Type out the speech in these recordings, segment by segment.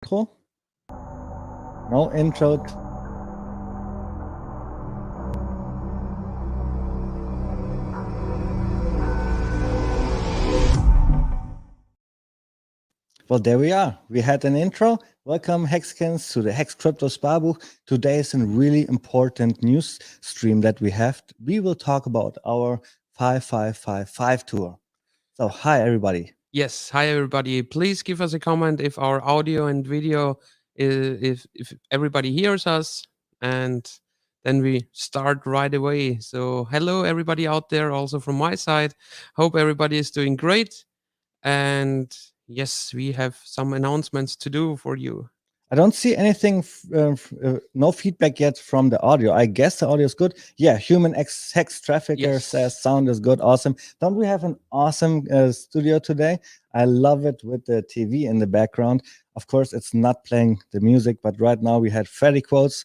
intro? No intro. Well, there we are. We had an intro. Welcome, Hexicans, to the Hex Crypto Sparbuch. Today is a really important news stream that we have. We will talk about our 5555 tour. So, hi, everybody. Yes, hi everybody. Please give us a comment if our audio and video if everybody hears us, and then we start right away. So hello everybody out there also from my side. Hope everybody is doing great, and yes, we have some announcements to do for you. I don't see anything, no feedback yet from the audio. I guess the audio is good. Yeah, human hex trafficker says Yes. sound is good. Awesome. Don't we have an awesome studio today? I love it with the TV in the background. Of course, it's not playing the music, but right now we had Freddy quotes.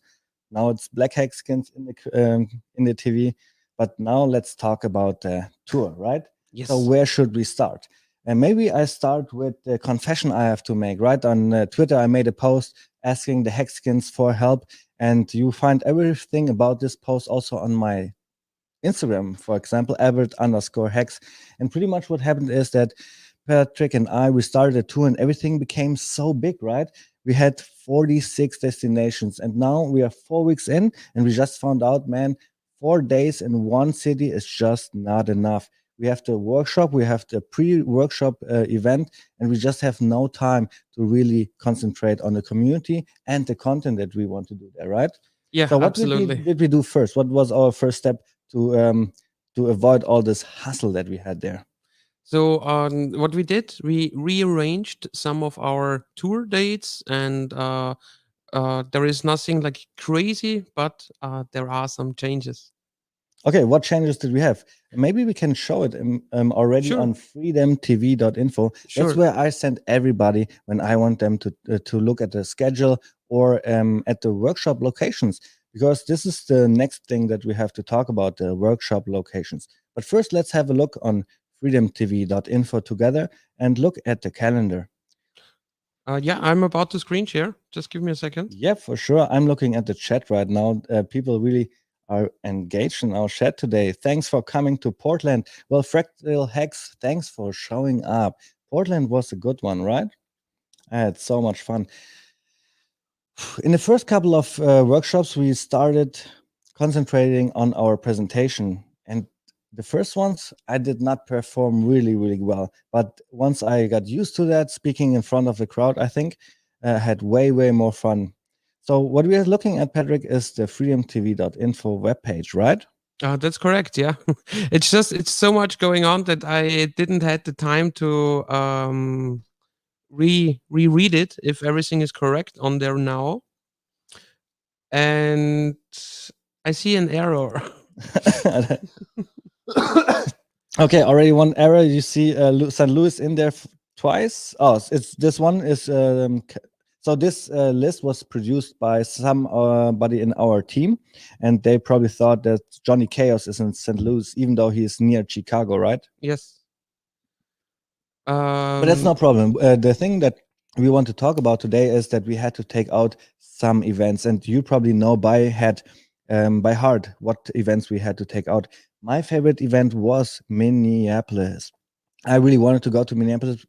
Now it's Black Hexkins in the TV. But now let's talk about the tour, right? So Yes. where should we start? And maybe I start with the confession I have to make. Right on Twitter, I made a post asking the Hexicans for help, and you find everything about this post also on my Instagram, for example, Everett_Hex. And pretty much what happened is that Patrick and I, we started a tour and everything became so big, right? We had 46 destinations, and now we are 4 weeks in, and we just found out, man, 4 days in one city is just not enough. We have the workshop, we have the pre-workshop event, and we just have no time to really concentrate on the community and the content that we want to do there, right? Yeah, So what absolutely. did we do first? What was our first step to avoid all this hustle that we had there? So what we did, we rearranged some of our tour dates, and there is nothing like crazy, but there are some changes. Okay, what changes did we have? Maybe we can show it already Sure, on freedomtv.info. That's sure. where I send everybody when I want them to look at the schedule or at the workshop locations, because this is the next thing that we have to talk about, the workshop locations. But first, let's have a look on freedomtv.info together and look at the calendar. Yeah, I'm about to screen share. Just give me a second. Yeah, for sure. I'm looking at the chat right now. People really are engaged in our chat today. Thanks for coming to Portland. Well, Fractal Hex, thanks for showing up. Portland was a good one, right? I had so much fun. In the first couple of workshops, we started concentrating on our presentation. And the first ones, I did not perform really, really well. But once I got used to that, speaking in front of the crowd, I think I had way, way more fun. So what we are looking at, Patrick, is the freedomtv.info webpage, right? That's correct. Yeah, it's so much going on that I didn't had the time to reread it if everything is correct on there now, and I see an error. Okay, already one error. You see St. Louis in there twice. Oh, it's this one is so this list was produced by somebody in our team, and they probably thought that Johnny Chaos is in St. Louis, even though he is near Chicago, right? Yes. But that's no problem. The thing that we want to talk about today is that we had to take out some events, and you probably know by heart what events we had to take out. My favorite event was Minneapolis. I really wanted to go to Minneapolis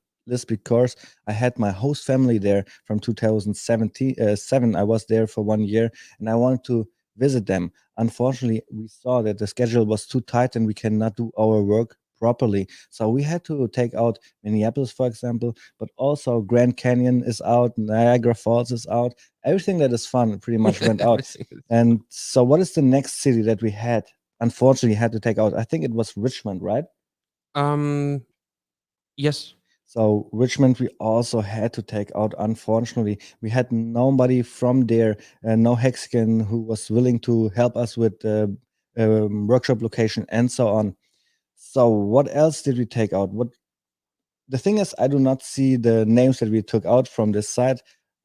because I had my host family there from 2017. I was there for 1 year, and I wanted to visit them. Unfortunately, we saw that the schedule was too tight, and we cannot do our work properly. So we had to take out Minneapolis, for example, but also Grand Canyon is out, Niagara Falls is out. Everything that is fun pretty much went out. Everything is And so, what is the next city that we had? Unfortunately, had to take out. I think it was Richmond, right? um yes. So Richmond, we also had to take out. Unfortunately, we had nobody from there, no Hexican who was willing to help us with the workshop location and so on. So what else did we take out? What the thing is, I do not see the names that we took out from this site.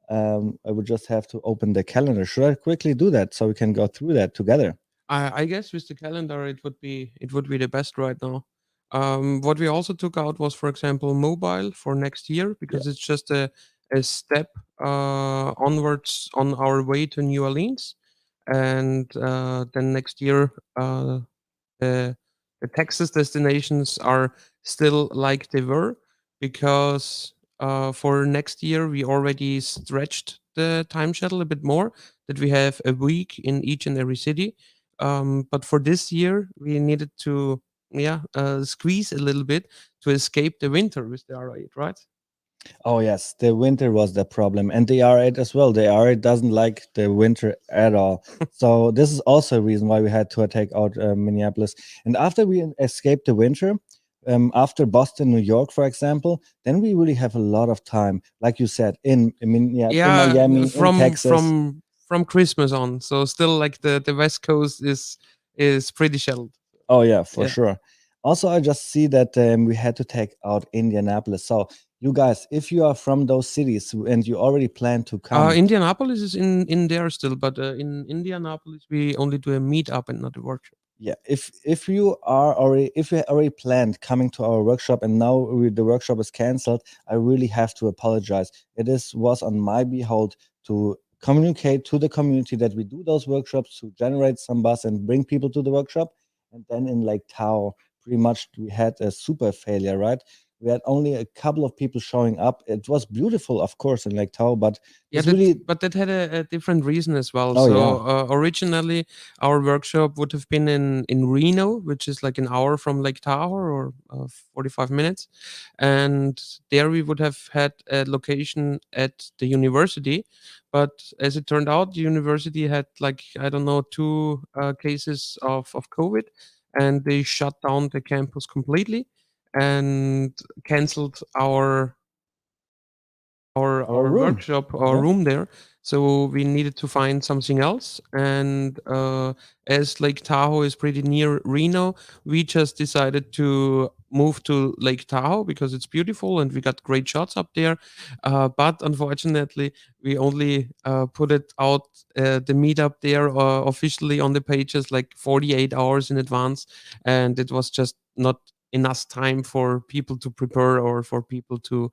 I would just have to open the calendar. Should I quickly do that so we can go through that together? I guess with the calendar it would be the best right now. What we also took out was, for example, mobile for next year, Yeah. because it's just a a step onwards on our way to New Orleans, and then next year the the Texas destinations are still like they were, because for next year we already stretched the time shuttle a bit more, that we have a week in each and every city. But for this year we needed to, yeah, squeeze a little bit to escape the winter with the R8, right? Oh yes, the winter was the problem, and the R8 as well. The R8 doesn't like the winter at all. So this is also a reason why we had to take out Minneapolis. And after we escaped the winter, after Boston, New York, for example, then we really have a lot of time, like you said, in Yeah, Miami, in from Texas. Christmas on, so still like the West Coast is pretty shelled. Oh yeah, for Yeah. sure. Also, I just see that we had to take out Indianapolis. So you guys, if you are from those cities and you already plan to come, Indianapolis is in there still, but in Indianapolis we only do a meetup and not a workshop. yeah, if you are already if you already planned coming to our workshop and now the workshop is canceled, I really have to apologize. It is was on my behold to communicate to the community that we do those workshops to generate some buzz and bring people to the workshop. And then in Lake Tahoe, pretty much we had a super failure, right? We had only a couple of people showing up. It was beautiful, of course, in Lake Tahoe, but Yeah, it's really, but that had a different reason as well. oh So yeah. originally, our workshop would have been in Reno, which is like an hour from Lake Tahoe, or 45 minutes, and there we would have had a location at the university. But as it turned out, the university had, like, I don't know, two cases of COVID, and they shut down the campus completely and canceled Our our room. workshop, our Yeah. room there. So we needed to find something else. And as Lake Tahoe is pretty near Reno, we just decided to move to Lake Tahoe because it's beautiful and we got great shots up there. But unfortunately, we only put it out, the meetup there, officially on the pages like 48 hours in advance, and it was just not enough time for people to prepare or for people to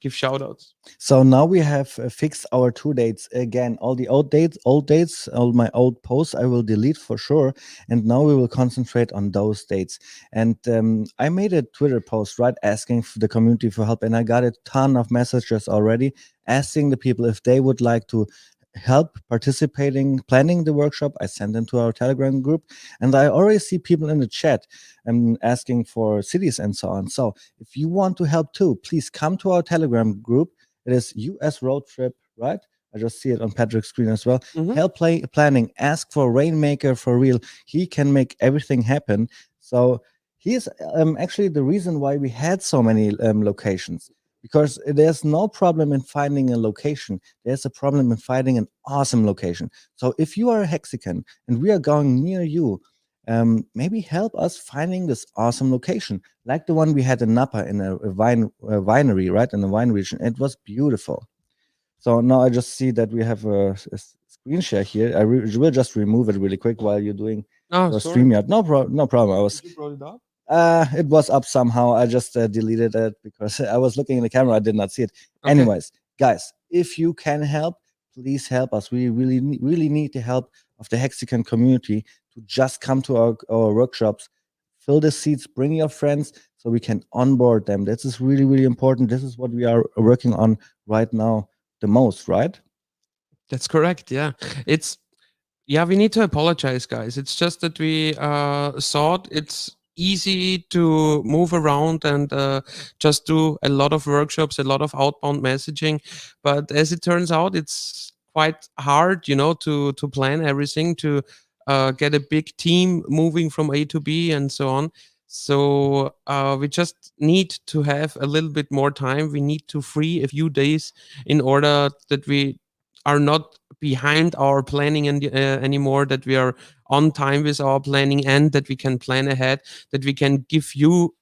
give shout outs. So now we have fixed our two dates again. All the old dates, all my old posts, I will delete for sure. And now we will concentrate on those dates. And I made a Twitter post, right, asking for the community for help, and I got a ton of messages already asking the people if they would like to help participating planning the workshop. I sent them to our Telegram group, and I already see people in the chat asking for cities and so on. So if you want to help too, please come to our Telegram group. It is US Road Trip, right? I just see it on Patrick's screen as well. Mhm. Help planning. Ask for Rainmaker for real. He can make everything happen. So he is actually the reason why we had so many locations, because there's no problem in finding a location. There's a problem in finding an awesome location. So if you are a Hexican and we are going near you, maybe help us finding this awesome location, like the one we had in Napa in a winery, right, in the wine region. It was beautiful. So now I just see that we have a screen share here. I will just remove it really quick while you're doing Oh, your sorry. StreamYard. No problem. I was Did you brought it up? it was up somehow. I just deleted it because I was looking in the camera. I did not see it. Okay. Anyways, guys, if you can help, please help us. We really need the help of the Hexican community to just come to our workshops, fill the seats, bring your friends so we can onboard them. This is really important. This is what we are working on right now the most, right? That's correct. Yeah. It's Yeah, we need to apologize, guys. It's just that we thought it's easy to move around and just do a lot of workshops, a lot of outbound messaging. But as it turns out, it's quite hard, to plan everything, to get a big team moving from A to B and so on. So we just need to have a little bit more time. We need to free a few days in order that we are not behind our planning anymore, that we are on time with our planning, and that we can plan ahead, that we can give you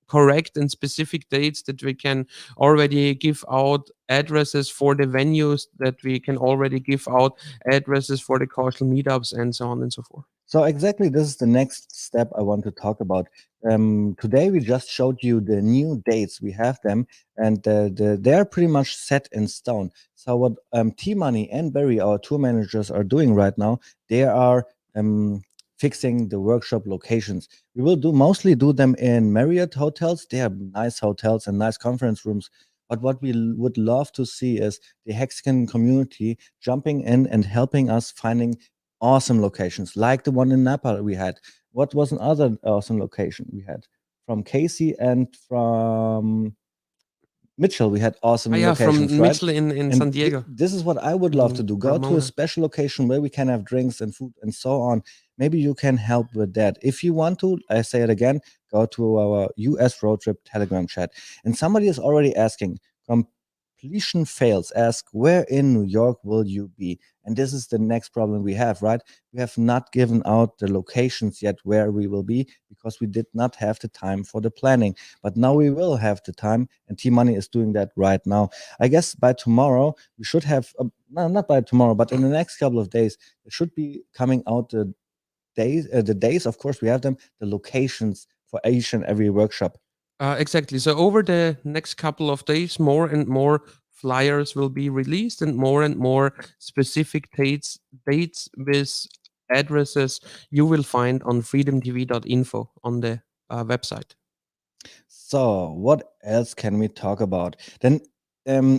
correct and specific dates, that we can already give out addresses for the venues, that we can already give out addresses for the casual meetups, and so on and so forth. So exactly, this is the next step I want to talk about. Today we just showed you the new dates. We have them, and they're pretty much set in stone. So what T Money and Barry, our tour managers, are doing right now, they are um, fixing the workshop locations. We will mostly do them in Marriott hotels. They are nice hotels and nice conference rooms. But what we would love to see is the Hexican community jumping in and helping us finding awesome locations, like the one in Napa we had. What was another awesome location we had? From Casey and from Mitchell, we had Ah, awesome yeah, locations, from right? Mitchell in And San Diego, this is what I would love to in do. Go to a Ramona. special location where we can have drinks and food and so on. Maybe you can help with that. If you want to, I say it again, go to our US road trip Telegram chat. And somebody is already asking, completion fails, ask, where in New York will you be? And this is the next problem we have, right? We have not given out the locations yet where we will be because we did not have the time for the planning. But now we will have the time, and T Money is doing that right now. I guess by tomorrow we should have, no, not by tomorrow, but in the next couple of days, it should be coming out the days. Of course, we have them, the locations for each and every workshop. Exactly. So over the next couple of days, more and more flyers will be released, and more specific dates with addresses you will find on freedomtv.info on the website. So, what else can we talk about? Then,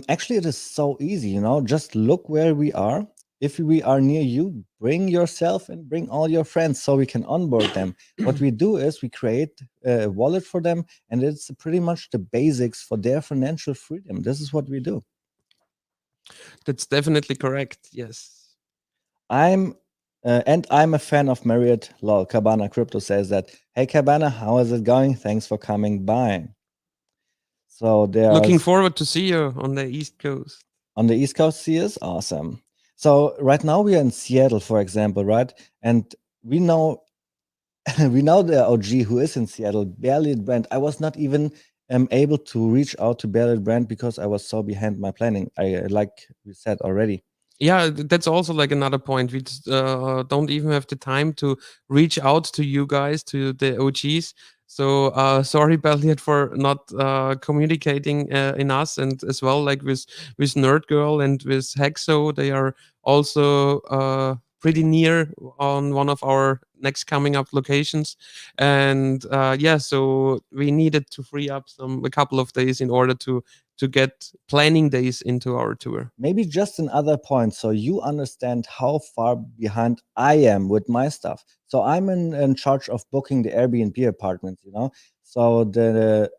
actually, it is so easy, just look where we are. If we are near you, bring yourself and bring all your friends so we can onboard them. What we do is we create a wallet for them, and it's pretty much the basics for their financial freedom. This is what we do. That's definitely correct. Yes. I'm and I'm a fan of Marriott. Lol, Cabana Crypto says that. Hey, Cabana, how is it going? Thanks for coming by. So there are Looking forward to see you on the East Coast. on the East Coast here is awesome. So right now we are in Seattle, for example, right? And we know we know the OG who is in Seattle, Barely Brand. I was not even able to reach out to Barely Brand because I was so behind my planning. I like we said already. Yeah, that's also like another point. We just, don't even have the time to reach out to you guys, to the OGs. So sorry, Belliot, for not communicating in us, and as well like with Nerd Girl and with Hexo, they are also pretty near on one of our next coming up locations. And yeah, so we needed to free up a couple of days in order to get planning days into our tour. Maybe just another point so you understand how far behind I am with my stuff. So I'm in charge of booking the Airbnb apartments. So the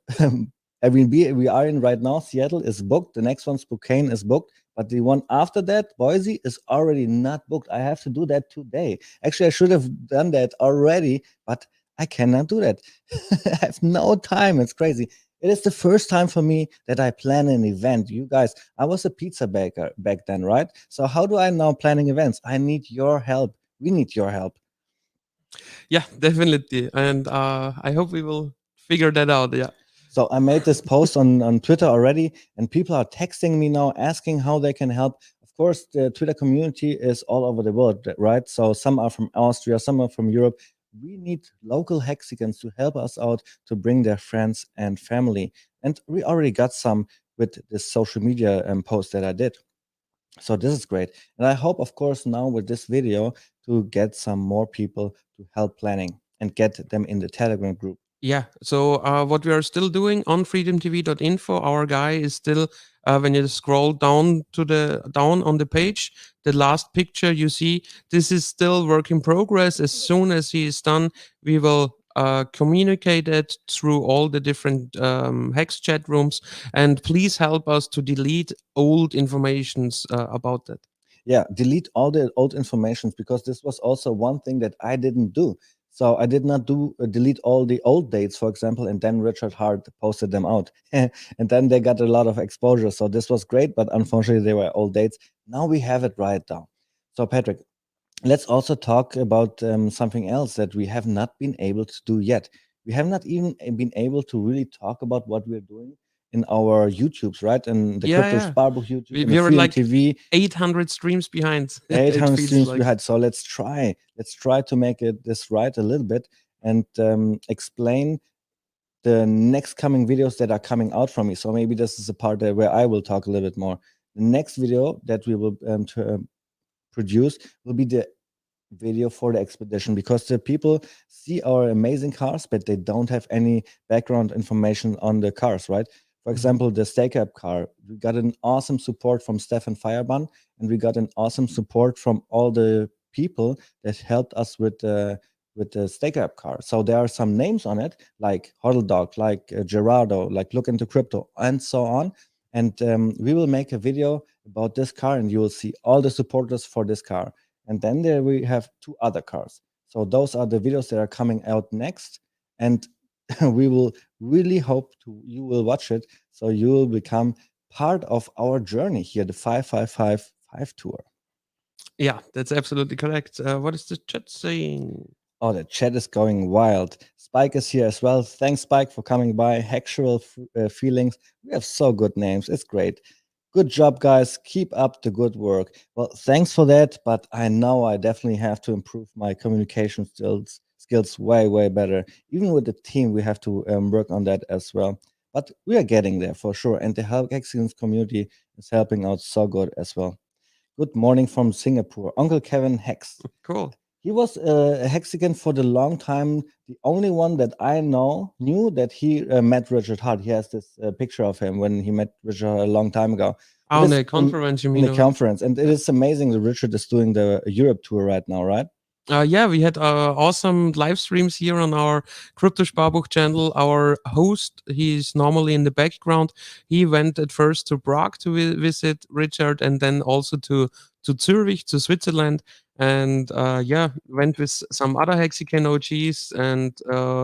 Airbnb we are in right now, Seattle, is booked. The next one, Spokane, is booked. But the one after that, Boise, is already not booked. I have to do that today. Actually, I should have done that already, but I cannot do that. I have no time. It's crazy. It is the first time for me that I plan an event. You guys, I was a pizza baker back then, right? So how do I now planning events? I need your help. We need your help. Yeah, definitely. And I hope we will figure that out. Yeah. So I made this post on Twitter already, and people are texting me now asking how they can help. Of course, the Twitter community is all over the world, right? So some are from Austria, some are from Europe. We need local Hexicans to help us out to bring their friends and family. And we already got some with this social media post that I did. So this is great. And I hope, of course, now with this video to get some more people to help planning and get them in the Telegram group. Yeah. So what we are still doing on freedomtv.info, our guy is still, when you scroll down on the page, the last picture you see, this is still work in progress. As soon as he is done, we will communicate it through all the different hex chat rooms, and please help us to delete old informations about that. Yeah, delete all the old informations because this was also one thing that I didn't do. So I did not do delete all the old dates, for example, and then Richard Hart posted them out, and then they got a lot of exposure. So this was great, but unfortunately they were old dates. Now we have it right down. So Patrick, let's also talk about something else that we have not been able to do yet. We have not even been able to really talk about what we're doing in our YouTubes, right? And the Yeah, Crypto yeah. Sparbook YouTube and We the were Freedom like TV. 800 streams behind. It 800 feels streams like. behind. So let's try to make it this right a little bit and explain the next coming videos that are coming out from me. So maybe this is a part where I will talk a little bit more. The next video that we will produce will be the video for the expedition, because the people see our amazing cars but they don't have any background information on the cars, right? For example, the stake up car, we got an awesome support from Stefan Feierban, and we got an awesome support from all the people that helped us with the stake up car. So there are some names on it like Hodl Dog, like Gerardo, like Look Into Crypto, and so on. And we will make a video about this car, and you will see all the supporters for this car. And then there we have 2 other cars. So those are the videos that are coming out next. And we will really hope you will watch it, so you will become part of our journey here, the 5555 tour. Yeah, that's absolutely correct. What is the chat saying? Oh, the chat is going wild. Spike is here as well. Thanks, Spike, for coming by. Hexual Feelings. We have so good names. It's great. Good job, guys. Keep up the good work. Well, thanks for that. But I know I definitely have to improve my communication skills way better. Even with the team, we have to work on that as well. But we are getting there for sure. And the Hexicans community is helping out so good as well. Good morning from Singapore. Uncle Kevin Hex. Cool. He was a Hexican for the long time. The only one that I knew that he met Richard Hart. He has this picture of him when he met Richard Hart a long time ago. On the conference, you mean? In the conference. And it is amazing that Richard is doing the Europe tour right now, right? Yeah, we had awesome live streams here on our Crypto Sparbuch channel. Our host, he's normally in the background. He went at first to Prague to visit Richard, and then also to Zurich, to Switzerland. And yeah, went with some other Hexican OGs and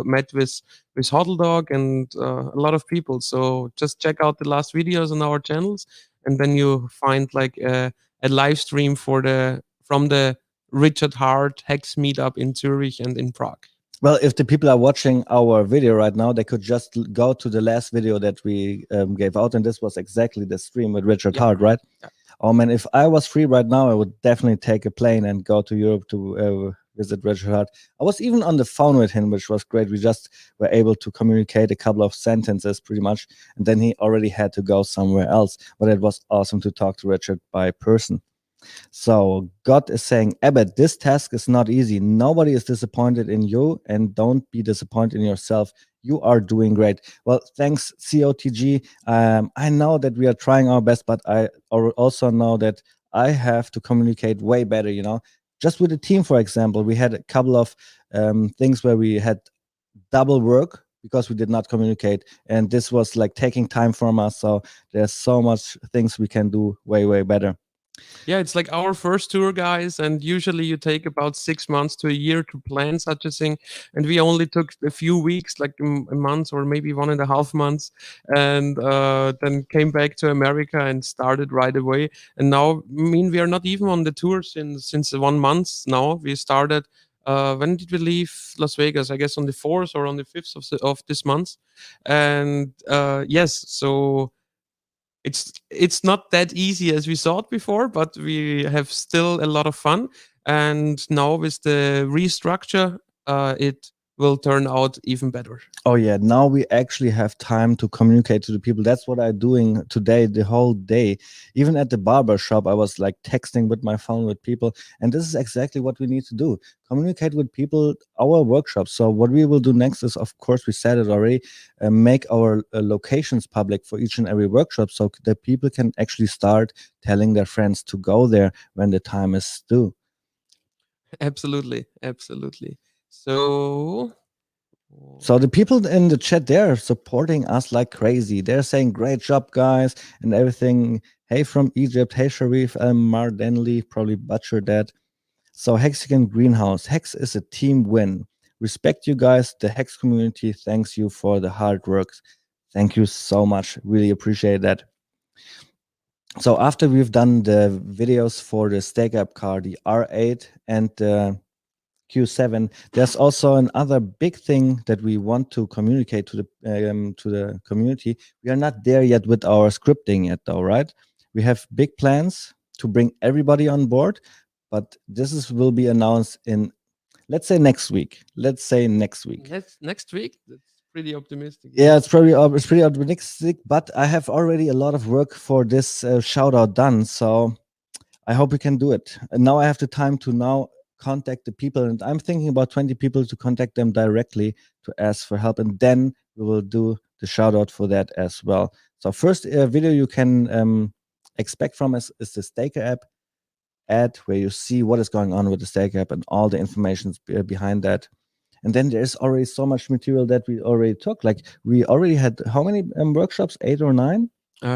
met with Hodl Dog and a lot of people. So just check out the last videos on our channels, and then you find like a live stream from the Richard Hart HEX meetup in Zurich and in Prague. Well, if the people are watching our video right now, they could just go to the last video that we gave out, and this was exactly the stream with Richard Hart, right? Yeah. Oh man, if I was free right now, I would definitely take a plane and go to Europe to visit Richard Hart. I was even on the phone with him, which was great. We just were able to communicate a couple of sentences pretty much, and then he already had to go somewhere else. But it was awesome to talk to Richard by person. So God is saying, Abbott, this task is not easy. Nobody is disappointed in you, and don't be disappointed in yourself. You are doing great. Well, thanks, COTG. I know that we are trying our best, but I also know that I have to communicate way better, Just with the team, for example, we had a couple of things where we had double work because we did not communicate, and this was like taking time from us. So there's so much things we can do way better. Yeah, it's like our first tour, guys, and usually you take about 6 months to a year to plan such a thing, and we only took a few weeks, like a month or maybe 1.5 months, and then came back to America and started right away. And now, I mean, we are not even on the tour since 1 month now. We started. When did we leave Las Vegas? I guess on the 4th or on the 5th of this month, and yes, so it's not that easy as we thought before, but we have still a lot of fun. And now with the restructure, it will turn out even better. Oh yeah, now we actually have time to communicate to the people. That's what I'm doing today, the whole day. Even at the barber shop, I was like texting with my phone with people, and this is exactly what we need to do: communicate with people. Our workshops. So what we will do next is, of course, we said it already, make our locations public for each and every workshop, so that people can actually start telling their friends to go there when the time is due. Absolutely. So the people in the chat, they're supporting us like crazy. They're saying, great job, guys, and everything. Hey from Egypt. Hey, Sharif Mardenli. Probably butchered that. So Hexican Greenhouse. Hex is a team win. Respect you guys. The Hex community thanks you for the hard work. Thank you so much. Really appreciate that. So after we've done the videos for the stake up car, the R8 and the Q7. There's also another big thing that we want to communicate to the community. We are not there yet with our scripting yet, though, right? We have big plans to bring everybody on board, but will be announced in, let's say, next week. Let's say next week. Next week? That's pretty optimistic. Yeah, it's pretty optimistic, but I have already a lot of work for this shout out done, so I hope we can do it. And now I have the time to now contact the people, and I'm thinking about 20 people to contact them directly to ask for help, and then we will do the shout out for that as well. So first video you can expect from us is the Staker app ad, where you see what is going on with the Staker app and all the information behind that. And then there's already so much material that we already took. Like we already had how many workshops? 8 or 9?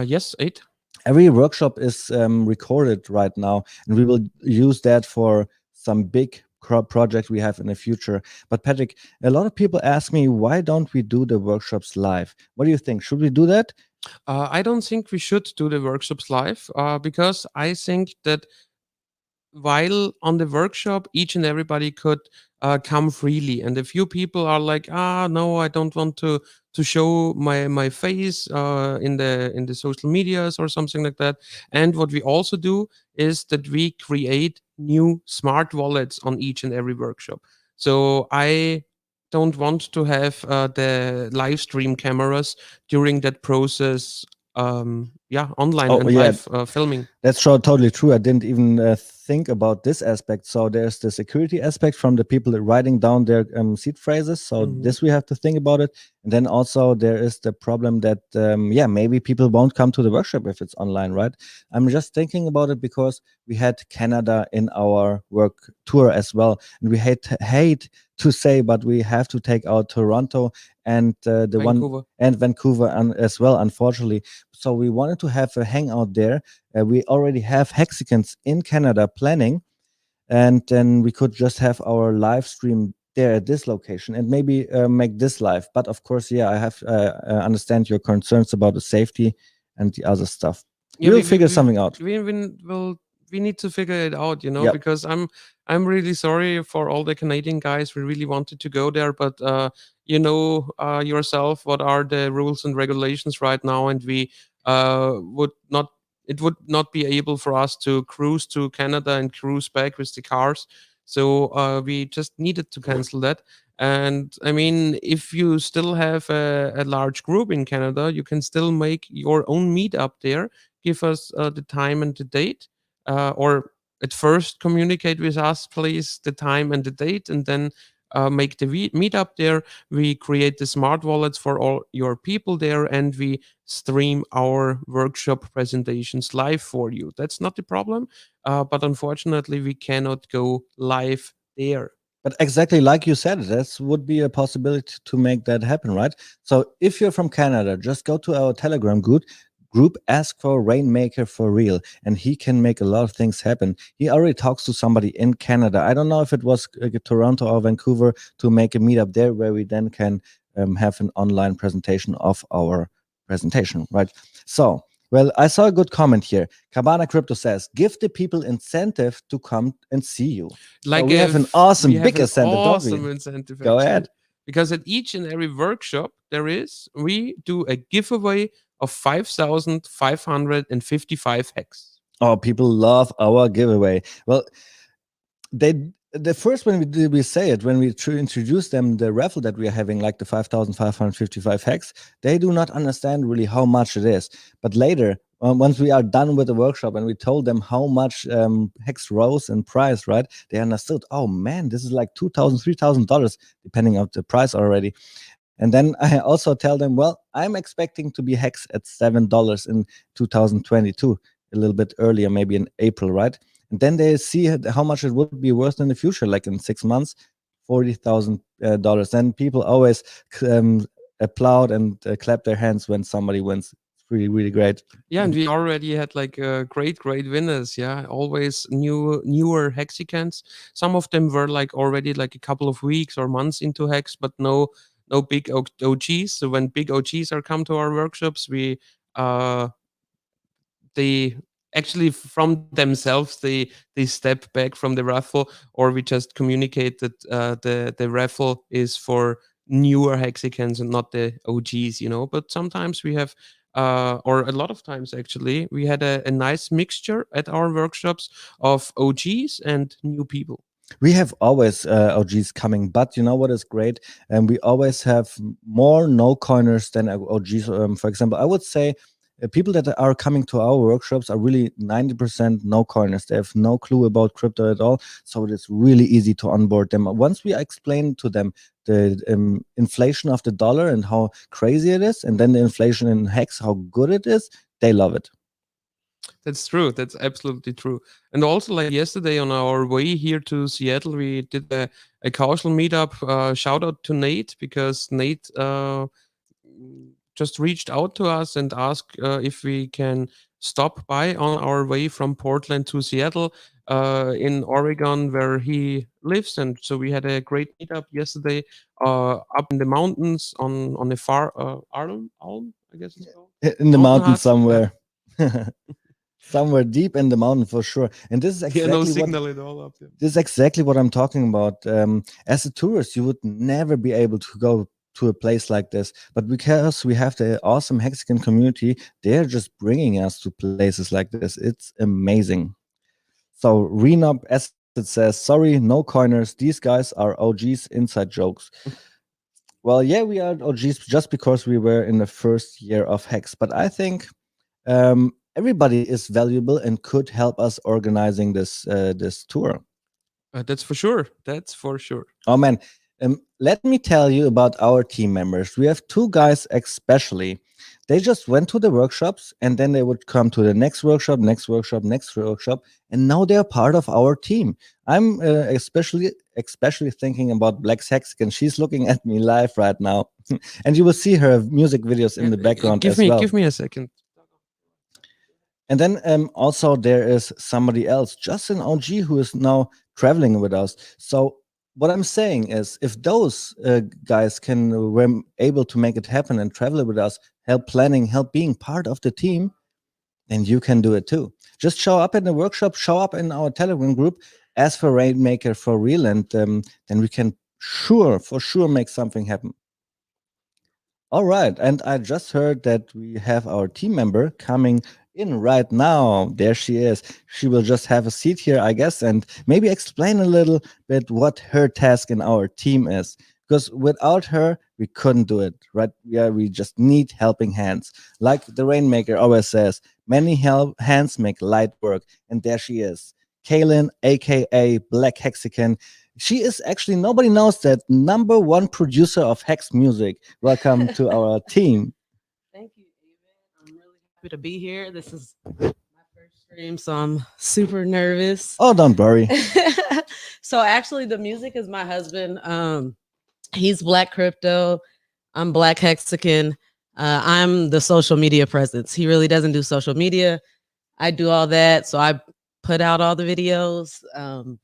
Yes, 8. Every workshop is recorded right now, and we will use that for some big project we have in the future. But Patrick, a lot of people ask me, why don't we do the workshops live? What do you think? Should we do that? I don't think we should do the workshops live because I think that while on the workshop, each and everybody could come freely, and a few people are like, no, I don't want to show my face in the social medias or something like that. And what we also do is that we create new smart wallets on each and every workshop. So I don't want to have the live stream cameras during that process. Online Oh and yeah, live filming. that's totally true. I didn't even think about this aspect. So there's the security aspect from the people that writing down their seed phrases. So this we have to think about it. And then also there is the problem that maybe people won't come to the workshop if it's online, right? I'm just thinking about it because we had Canada in our work tour as well, and we hate to say, but we have to take out Toronto and Vancouver as well, unfortunately. So we wanted to have a hangout there. We already have Hexicans in Canada planning, and then we could just have our live stream there at this location and maybe make this live. But of course, yeah, I have understand your concerns about the safety and the other stuff. Yeah, We'll figure something out. We need to figure it out, Yep. because I'm really sorry for all the Canadian guys. We really wanted to go there, but yourself what are the rules and regulations right now, and we would not it would not be able for us to cruise to Canada and cruise back with the cars. So we just needed to cancel that. And I mean, if you still have a large group in Canada, you can still make your own meetup there. Give us the time and the date, or at first communicate with us, please, the time and the date, and then make the meetup there. We create the smart wallets for all your people there, and we stream our workshop presentations live for you. That's not the problem, but unfortunately, we cannot go live there. But exactly like you said, this would be a possibility to make that happen, right? So if you're from Canada, just go to our Telegram group, ask for Rainmaker for real, and he can make a lot of things happen. He already talks to somebody in Canada. I don't know if it was Toronto or Vancouver, to make a meetup there where we then can have an online presentation of our presentation, right? So, well, I saw a good comment here. Cabana Crypto says, give the people incentive to come and see you. Like, so we have an awesome we have big an incentive, don't we? awesome incentive, Go actually. ahead. Because at each and every workshop we do a giveaway of 5,555 hex. Oh, people love our giveaway. Well, the first when we say it, when we introduce them the raffle that we are having, like the 5,555 hex, they do not understand really how much it is. But later, once we are done with the workshop and we told them how much hex rose in price, right, they understood, oh man, this is like $2,000 $3,000 depending on the price already. And then I also tell them, well, I'm expecting to be hex at $7 in 2022, a little bit earlier, maybe in April, right? And then they see how much it would be worth in the future, like in 6 months, $40,000. And people always applaud and clap their hands when somebody wins. It's really, really great. Yeah, and we already had like great winners. Yeah, always newer Hexicans. Some of them were like already like a couple of weeks or months into Hex, but no big OGs. So when big OGs are come to our workshops, we they actually from themselves they step back from the raffle, or we just communicate that the raffle is for newer Hexicans and not the OGs, you know. But sometimes we have or a lot of times actually we had a nice mixture at our workshops of OGs and new people. We have always OGs coming, but you know what is great? And we always have more no coiners than OGs. For example, I would say people that are coming to our workshops are really 90% no coiners. They have no clue about crypto at all. So it is really easy to onboard them. Once we explain to them the inflation of the dollar and how crazy it is, and then the inflation in Hex, how good it is, they love it. That's true. That's absolutely true. And also, like yesterday on our way here to Seattle, we did a casual meetup. Shout out to Nate, because Nate just reached out to us and asked if we can stop by on our way from Portland to Seattle in Oregon, where he lives. And so we had a great meetup yesterday up in the mountains on a far Alm, I guess it's called. In the Mountain mountains hut. somewhere. Somewhere deep in the mountain for sure. And this is Yeah, no exactly signal at all up there. this is exactly what I'm talking about. As a tourist, you would never be able to go to a place like this, but because we have the awesome Hexican community, they're just bringing us to places like this. It's amazing. So Renop Asset says, sorry, no coiners. These guys are OGs, inside jokes. Well, yeah, we are OGs just because we were in the first year of Hex, but I think everybody is valuable and could help us organizing this tour. That's for sure. That's for sure. Oh man, let me tell you about our team members. We have two guys especially. They just went to the workshops and then they would come to the next workshop, next workshop, next workshop, and now they are part of our team. I'm especially thinking about Black Hexicans. She's looking at me live right now, and you will see her music videos in the background as well. Give me a second. And then also there is somebody else, just an OG, who is now traveling with us. So what I'm saying is, if those guys were able to make it happen and travel with us, help planning, help being part of the team, then you can do it too. Just show up in the workshop, show up in our Telegram group, ask for Rainmaker for real, and then we can for sure make something happen. All right, and I just heard that we have our team member coming in right now. There she is. She will just have a seat here, I guess, and maybe explain a little bit what her task in our team is. Because without her, we couldn't do it, right? Yeah, we just need helping hands. Like the Rainmaker always says, many hands make light work. And there she is, Kaylin, aka Black Hexican. She is actually, nobody knows that, #1 producer of Hex music. Welcome to our team. Thank you, David. I'm really happy to be here. This is my first stream, so I'm super nervous. Oh, don't worry. So actually, the music is my husband. He's Black Crypto. I'm Black Hexican. I'm the social media presence. He really doesn't do social media. I do all that. So I put out all the videos,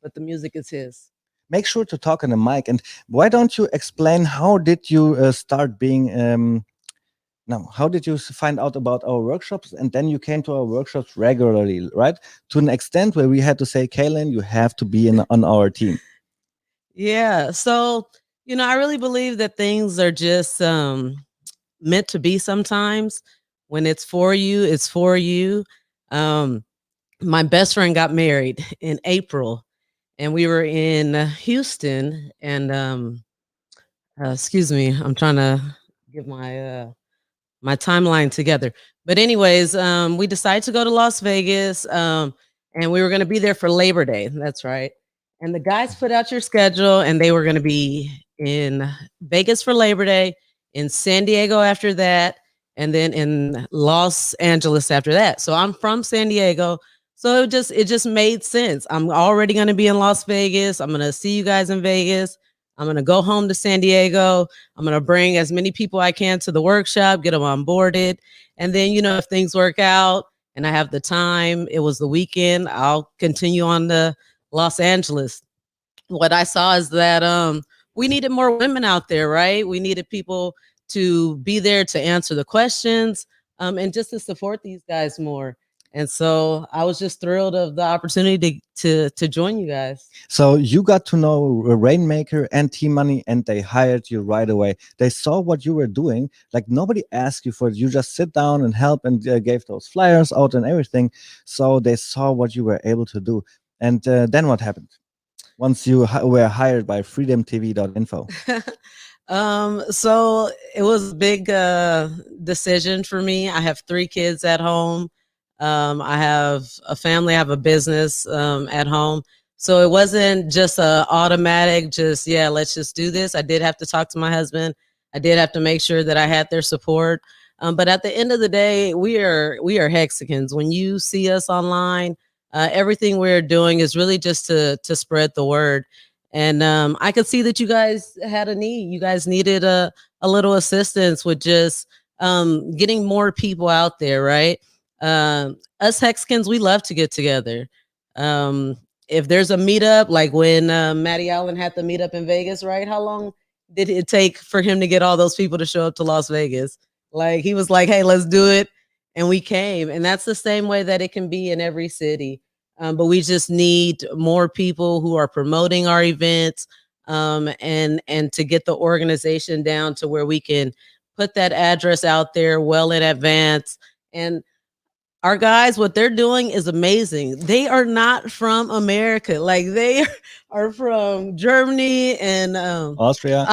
but the music is his. Make sure to talk on the mic. And why don't you explain, how did you start being now, how did you find out about our workshops? And then you came to our workshops regularly, right? To an extent where we had to say, Kaylin, you have to be on our team. Yeah. So, I really believe that things are just meant to be sometimes. When it's for you, it's for you. My best friend got married in April, and we were in Houston. And excuse me, I'm trying to get my timeline together. But anyways, we decided to go to Las Vegas, and we were going to be there for Labor Day. That's right. And the guys put out your schedule, and they were going to be in Vegas for Labor Day, in San Diego after that, and then in Los Angeles after that. So I'm from San Diego. So it just made sense. I'm already going to be in Las Vegas. I'm going to see you guys in Vegas. I'm going to go home to San Diego. I'm going to bring as many people I can to the workshop, get them onboarded. And then, if things work out and I have the time, it was the weekend, I'll continue on to Los Angeles. What I saw is that we needed more women out there, right? We needed people to be there to answer the questions and just to support these guys more. And so I was just thrilled of the opportunity to join you guys. So you got to know Rainmaker and T-Money, and they hired you right away. They saw what you were doing. Like, nobody asked you for it. You just sit down and help, and gave those flyers out and everything. So they saw what you were able to do. And then what happened once you were hired by FreedomTV.info? So it was a big decision for me. I have 3 kids at home. I have a family, I have a business at home. So it wasn't just a automatic, just, yeah, let's just do this. I did have to talk to my husband. I did have to make sure that I had their support. But at the end of the day, we are Hexicans. When you see us online, everything we're doing is really just to spread the word. And I could see that you guys had a need. You guys needed a little assistance with just getting more people out there, right? Us Hexicans, we love to get together. If there's a meetup, like when Matty Allen had the meetup in Vegas, right? How long did it take for him to get all those people to show up to Las Vegas? Like, he was like, hey, let's do it. And we came. And that's the same way that it can be in every city. But we just need more people who are promoting our events, and to get the organization down to where we can put that address out there well in advance. And our guys, what they're doing is amazing. They are not from America. Like, they are from Germany and Austria,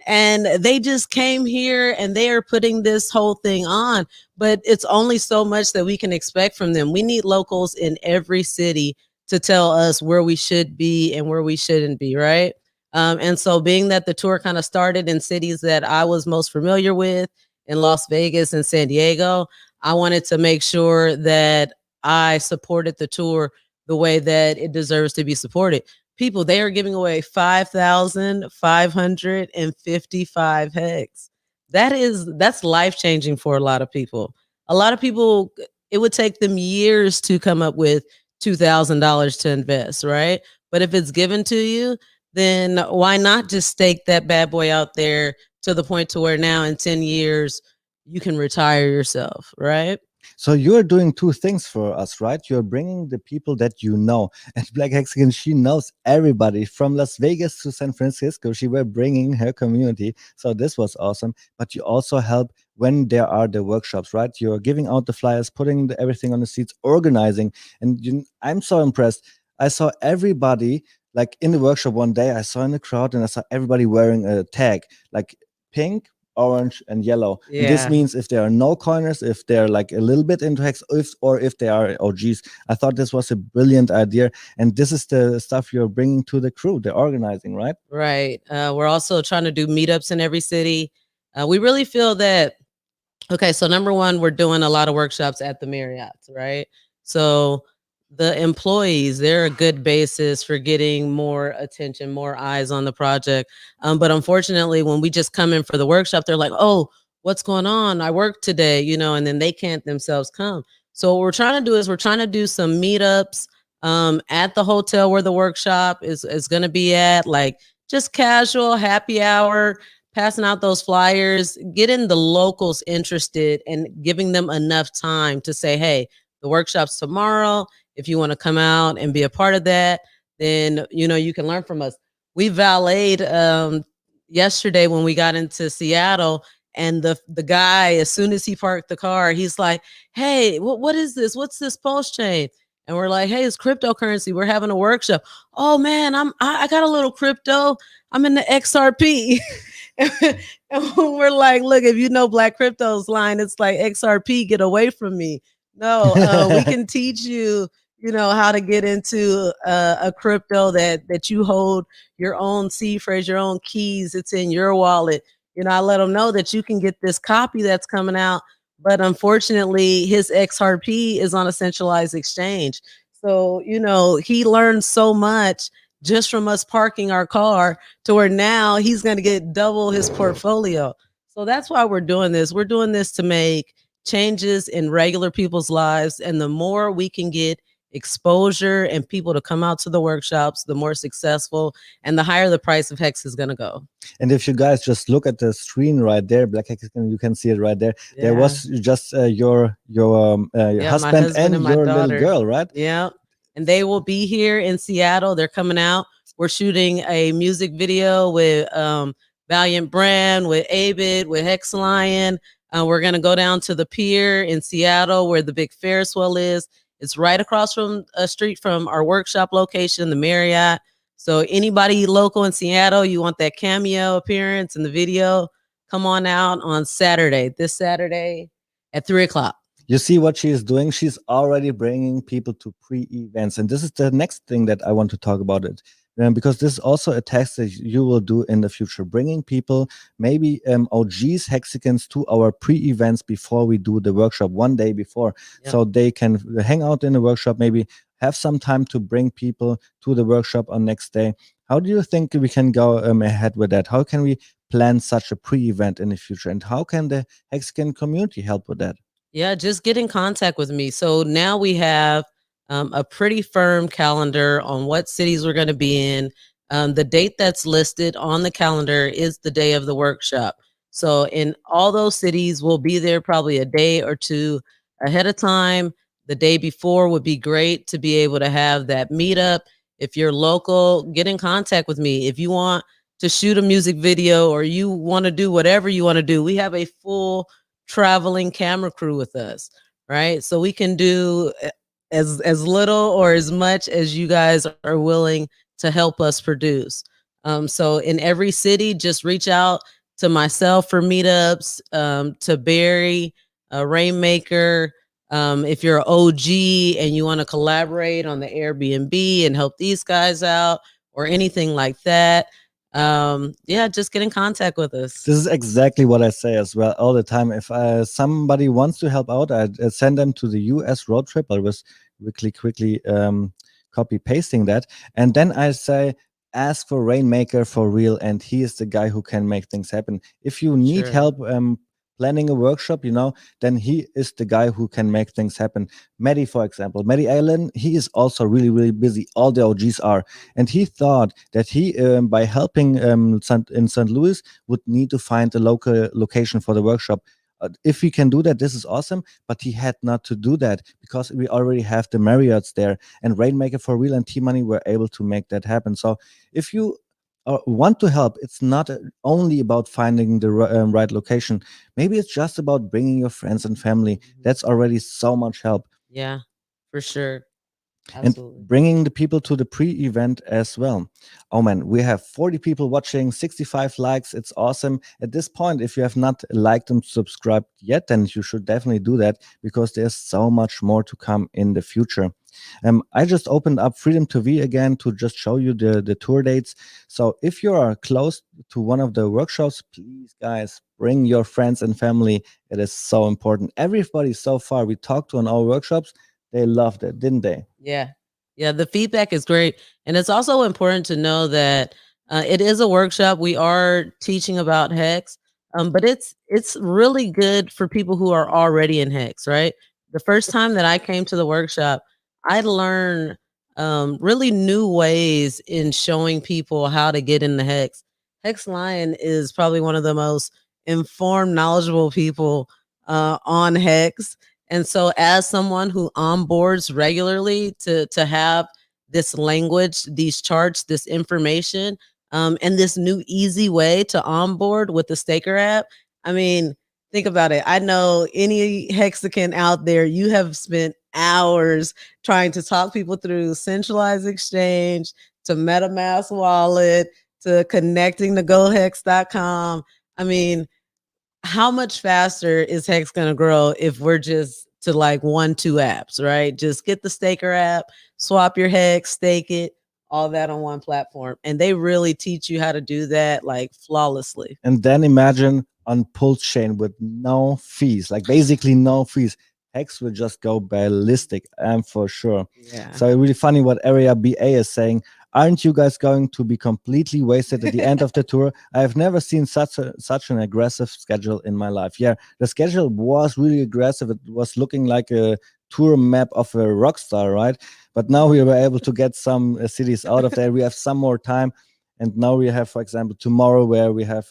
and they just came here and they are putting this whole thing on. But it's only so much that we can expect from them. We need locals in every city to tell us where we should be and where we shouldn't be, right? And so, being that the tour kind of started in cities that I was most familiar with, in Las Vegas and San Diego, I wanted to make sure that I supported the tour the way that it deserves to be supported. People, they are giving away 5,555 hex. That's life-changing for a lot of people. A lot of people, it would take them years to come up with $2,000 to invest, right? But if it's given to you, then why not just stake that bad boy out there to the point to where now in 10 years, you can retire yourself, right? So you're doing 2 things for us, right? You're bringing the people that you know. And Black Hexican, she knows everybody from Las Vegas to San Francisco. She were bringing her community. So this was awesome. But you also help when there are the workshops, right? You're giving out the flyers, putting everything on the seats, organizing. And I'm so impressed. I saw everybody, like in the workshop one day, I saw in the crowd and I saw everybody wearing a tag, like pink, orange, and yellow. Yeah. And this means if there are no coiners, if they're like a little bit into hex, or if they are OGs. I thought this was a brilliant idea. And this is the stuff you're bringing to the crew, the organizing, right? Right. We're also trying to do meetups in every city. We really feel that, okay, so number one, we're doing a lot of workshops at the Marriotts, right? So the employees, they're a good basis for getting more attention, more eyes on the project. But unfortunately, when we just come in for the workshop, they're like, oh, what's going on? I work today, and then they can't themselves come. So what we're trying to do is we're trying to do some meetups at the hotel where the workshop is going to be at, like just casual happy hour, passing out those flyers, getting the locals interested and giving them enough time to say, hey, the workshop's tomorrow. If you want to come out and be a part of that, then, you can learn from us. We valeted yesterday when we got into Seattle, and the guy, as soon as he parked the car, he's like, hey, what is this? What's this pulse chain? And we're like, hey, it's cryptocurrency. We're having a workshop. Oh man, I got a little crypto. I'm in the XRP. And we're like, look, if you know Black Crypto's line, it's like, XRP, get away from me. No, we can teach you, how to get into a crypto that you hold your own seed phrase, your own keys. It's in your wallet. I let them know that you can get this copy that's coming out, but unfortunately, his XRP is on a centralized exchange. So, he learned so much just from us parking our car to where now he's going to get double his portfolio. So that's why we're doing this. We're doing this to make changes in regular people's lives. And the more we can get exposure and people to come out to the workshops, the more successful and the higher the price of HEX is going to go. And if you guys just look at the screen right there, Black Hexagon, you can see it right there. Yeah. There was just your Yeah, my husband and my your daughter. little girl, right? Yeah. And they will be here in Seattle. They're coming out. We're shooting a music video with Valiant Brand, with Abid, with Hex Lion. We're going to go down to the pier in Seattle where the big Ferris wheel is. It's right across from a street from our workshop location, the Marriott. So anybody local in Seattle, you want that cameo appearance in the video, come on out on Saturday, this Saturday at 3 o'clock. You see what she is doing? She's already bringing people to pre-events. And this is the next thing that I want to talk about it. Because this is also a task that you will do in the future, bringing people, maybe OGs, Hexicans, to our pre-events before we do the workshop, one day before. Yep. So they can hang out in the workshop, maybe have some time to bring people to the workshop on next day. How do you think we can go ahead with that? How can we plan such a pre-event in the future? And how can the Hexican community help with that? Yeah, just get in contact with me. So now we have a pretty firm calendar on what cities we're going to be in. The date that's listed on the calendar is the day of the workshop. So in all those cities, we'll be there probably a day or two ahead of time. The day before would be great to be able to have that meetup. If you're local, get in contact with me. If you want to shoot a music video or you want to do whatever you want to do, we have a full traveling camera crew with us, right? So we can do as little or as much as you guys are willing to help us produce. So in every city, just reach out to myself for meetups, to Barry, Rainmaker. If you're an OG and you want to collaborate on the Airbnb and help these guys out or anything like that, yeah, just get in contact with us. This is exactly what I say as well all the time. If somebody wants to help out, I send them to the US road trip. I was quickly copy pasting that, and then I say, ask for Rainmaker for real, and he is the guy who can make things happen. If you need help planning a workshop, then he is the guy who can make things happen. Maddie, for example, Maddie Allen, he is also really busy. All the OGs are. And he thought that he, by helping in St. Louis, would need to find a local location for the workshop. If we can do that, this is awesome, but he had not to do that because we already have the Marriotts there, and Rainmaker for real and T-Money were able to make that happen. So if you want to help, it's not only about finding the right location. Maybe it's just about bringing your friends and family. That's already so much help. Yeah, for sure. Absolutely. And bringing the people to the pre-event as well. Oh man, we have 40 people watching, 65 likes. It's awesome. At this point, if you have not liked and subscribed yet, then you should definitely do that because there's so much more to come in the future. I just opened up FreedomTV again to just show you the tour dates. So if you are close to one of the workshops, please guys, bring your friends and family. It is so important. Everybody so far we talked to on our workshops, they loved it, didn't they? Yeah. Yeah, the feedback is great. And it's also important to know that it is a workshop. We are teaching about HEX, but it's really good for people who are already in HEX, right? The first time that I came to the workshop, I learned really new ways in showing people how to get in the HEX. Hex Lion is probably one of the most informed, knowledgeable people on HEX. And so as someone who onboards regularly to have this language, these charts, this information, and this new easy way to onboard with the Staker app, I mean, think about it. I know any Hexican out there, you have spent hours trying to talk people through centralized exchange, to MetaMask wallet, to connecting to gohex.com. I mean, how much faster is HEX going to grow if we're just to like 1-2 apps, right? Just get the Staker app, swap your HEX, stake it, all that on one platform. And they really teach you how to do that like flawlessly. And then imagine on Pulse Chain with no fees, like basically no fees. HEX will just go ballistic, for sure. Yeah. So really funny what Area BA is saying. Aren't you guys going to be completely wasted at the end of the tour? I have never seen such an aggressive schedule in my life. Yeah, the schedule was really aggressive. It was looking like a tour map of a rock star, right? But now we were able to get some cities out of there. We have some more time. And now we have, for example, tomorrow where we have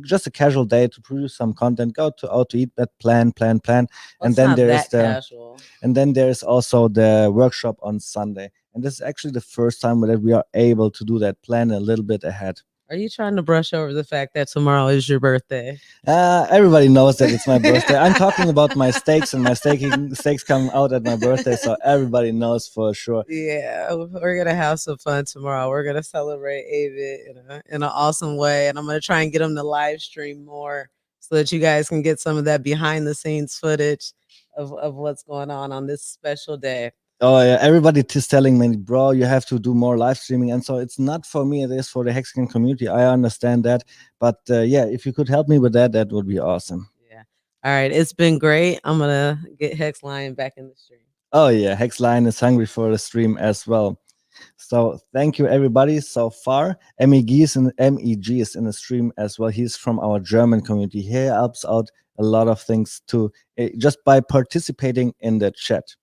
just a casual day to produce some content, go to out to eat, but plan. Well, And it's then not there's that the casual. and then there's also the workshop on Sunday. And this is actually the first time that we are able to do that, plan a little bit ahead. Are you trying to brush over the fact that tomorrow is your birthday? Everybody knows that it's my birthday. I'm talking about my stakes, and my stakes come out at my birthday, so everybody knows for sure. Yeah, we're gonna have some fun tomorrow. We're gonna celebrate Avid in an awesome way, and I'm gonna try and get them to live stream more so that you guys can get some of that behind the scenes footage of what's going on this special day. Oh yeah, everybody is telling me, bro, you have to do more live streaming, and so it's not for me; it is for the Hexican community. I understand that, but yeah, if you could help me with that, that would be awesome. Yeah. All right, it's been great. I'm gonna get Hex Lion back in the stream. Oh yeah, Hex Lion is hungry for the stream as well. So thank you everybody so far. MEG is in the stream as well. He's from our German community. He helps out a lot of things too, just by participating in the chat.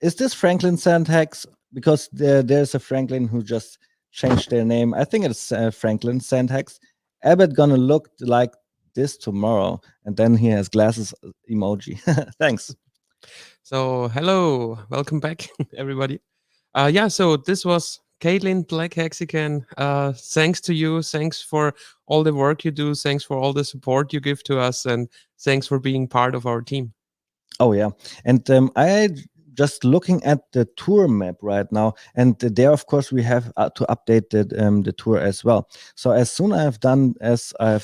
Is this Franklin Sandhex? Because there's a Franklin who just changed their name. I think it's Franklin Sandhex. Abbott gonna look like this tomorrow, and then he has glasses emoji. Thanks. So hello, welcome back, everybody. Yeah, so this was Caitlin Black Hexican. Thanks to you. Thanks for all the work you do. Thanks for all the support you give to us, and thanks for being part of our team. Oh yeah, and I just looking at the tour map right now, and there, of course, we have to update the tour as well. So as soon as I have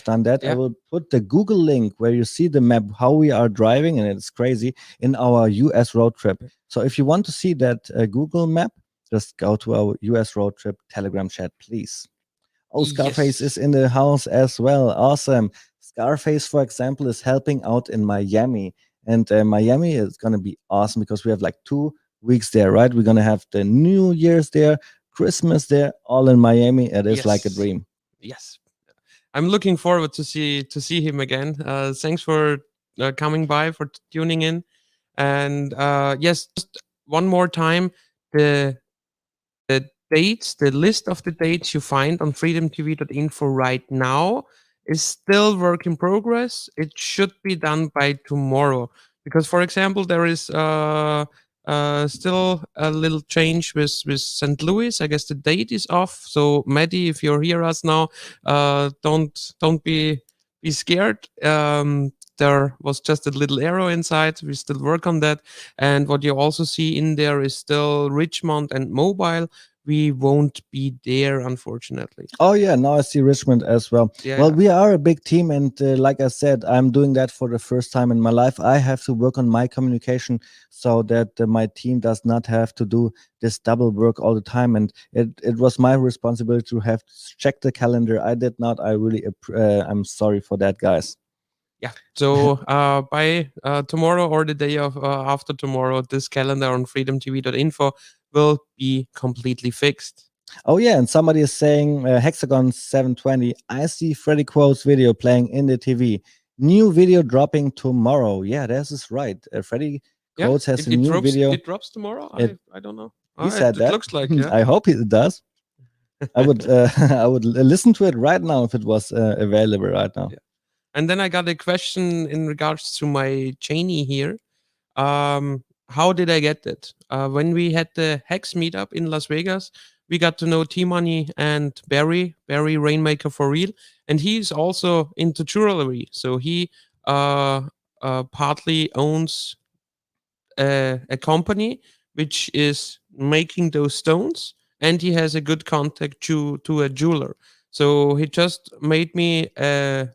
done that, Yeah. I will put the Google link where you see the map how we are driving, and it's crazy in our US road trip. So if you want to see that Google map, just go to our US road trip Telegram chat, please. Oh, Scarface is in the house as well. Awesome. Scarface, for example, is helping out in Miami. And Miami is going to be awesome because we have like 2 weeks there, right? We're going to have the New Year's there, Christmas there, all in Miami. It is like a Yes. dream. Yes, I'm looking forward to see him again. Thanks for coming by, for tuning in, and yes, just one more time, the dates, the list of the dates you find on freedomtv.info right now is still work in progress. It should be done by tomorrow because, for example, there is still a little change with St. Louis. I guess the date is off. So, Maddie, if you're here us now, don't be scared. There was just a little arrow inside. We still work on that. And what you also see in there is still Richmond and Mobile. We won't be there, unfortunately. Oh yeah, now I see Richmond as well. Yeah. Well, we are a big team, and like I said, I'm doing that for the first time in my life. I have to work on my communication so that my team does not have to do this double work all the time. And it was my responsibility to have to check the calendar. I did not. I really, I'm sorry for that, guys. Yeah. So by tomorrow or the day of after tomorrow, this calendar on freedomtv.info will be completely fixed. Oh yeah, and somebody is saying Hexagon 720. I see Freddy Quote's video playing in the TV. New video dropping tomorrow. Yeah, this is right. Freddy Quotes has a new video. It drops tomorrow. I don't know. He said that. Looks like, yeah. I hope it does. I would I would listen to it right now if it was available right now. Yeah. And then I got a question in regards to my Cheney here. How did I get it? When we had the HEX meetup in Las Vegas, we got to know T-Money and Barry Rainmaker for real. And he's also into jewelry. So he partly owns a company which is making those stones. And he has a good contact to a jeweler. So he just made me a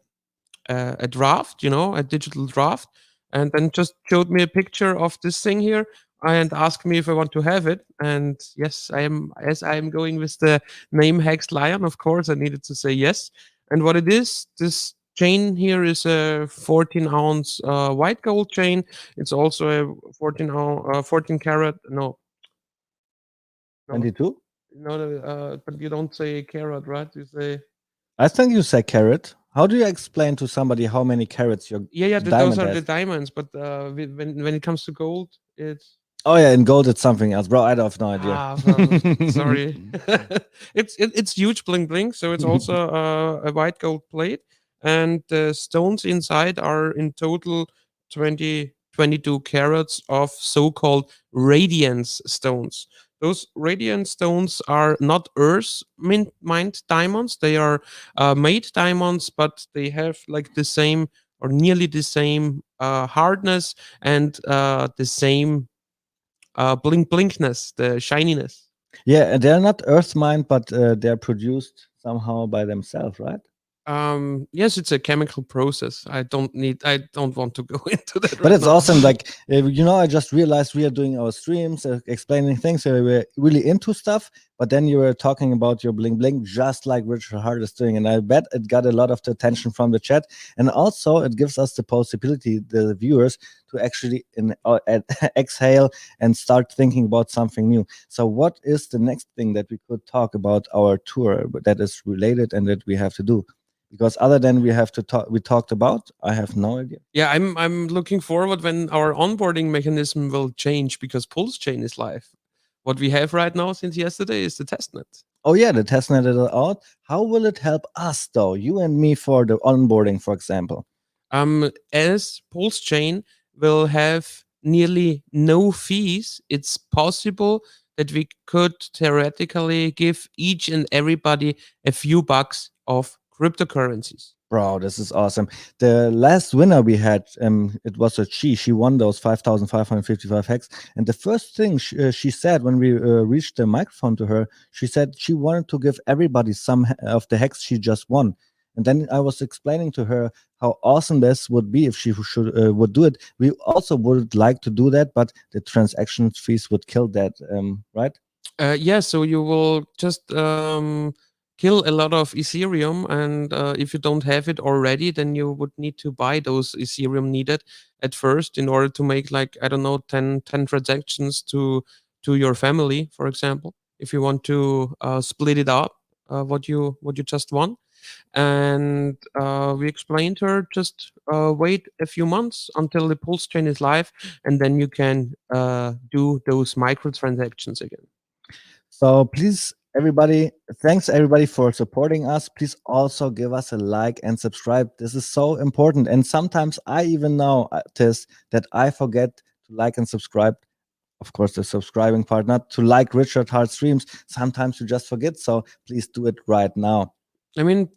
draft, a digital draft, and then just showed me a picture of this thing here and asked me if I want to have it. And yes, as I am going with the name Hex Lion, of course, I needed to say yes. And what it is, this chain here is a 14-ounce white gold chain. It's also a 14 carat. No. 22? No, but you don't say carat, right? You say. I think you say carat. How do you explain to somebody how many carats your Yeah, those diamond are has? the diamonds. But when it comes to gold, it's Oh yeah, in gold it's something else, bro. I have no idea. well, sorry. It's huge bling bling. So it's also a white gold plate, and the stones inside are in total 22 carats of so-called radiance stones. Those radiant stones are not earth mined diamonds. They are made diamonds, but they have like the same or nearly the same hardness and the same bling blinkness, the shininess. Yeah, and they're not earth mined, but they're produced somehow by themselves, right? Yes, it's a chemical process. I don't want to go into that But right it's now. awesome. Like, I just realized we are doing our streams, explaining things. So we're really into stuff. But then you were talking about your bling bling, just like Richard Hart is doing. And I bet it got a lot of the attention from the chat. And also, it gives us the possibility, the viewers, to actually exhale and start thinking about something new. So, what is the next thing that we could talk about our tour that is related and that we have to do? Because other than we talked about, I have no idea. Yeah, I'm looking forward when our onboarding mechanism will change because Pulse Chain is live. What we have right now since yesterday is the testnet. Oh yeah, the testnet is out. How will it help us though, you and me, for the onboarding, for example? As Pulse Chain will have nearly no fees, it's possible that we could theoretically give each and everybody a few bucks of cryptocurrencies. Bro, this is awesome. The last winner we had, it was a she won those 5,555 hex. And the first thing she said when we reached the microphone to her, she said she wanted to give everybody some of the hex she just won. And then I was explaining to her how awesome this would be if she would do it. We also would like to do that, but the transaction fees would kill that, right? Yeah, so you will just kill a lot of Ethereum, and if you don't have it already, then you would need to buy those Ethereum needed at first in order to make like I don't know 10 transactions to your family, for example. If you want to split it up, what you just won, and we explained to her just wait a few months until the Pulse chain is live, and then you can do those microtransactions again. So please, everybody, thanks everybody for supporting us. Please also give us a like and subscribe. This is so important. And sometimes I even notice that I forget to like and subscribe. Of course, the subscribing part, not to like Richard Hart streams. Sometimes you just forget. So please do it right now. I mean,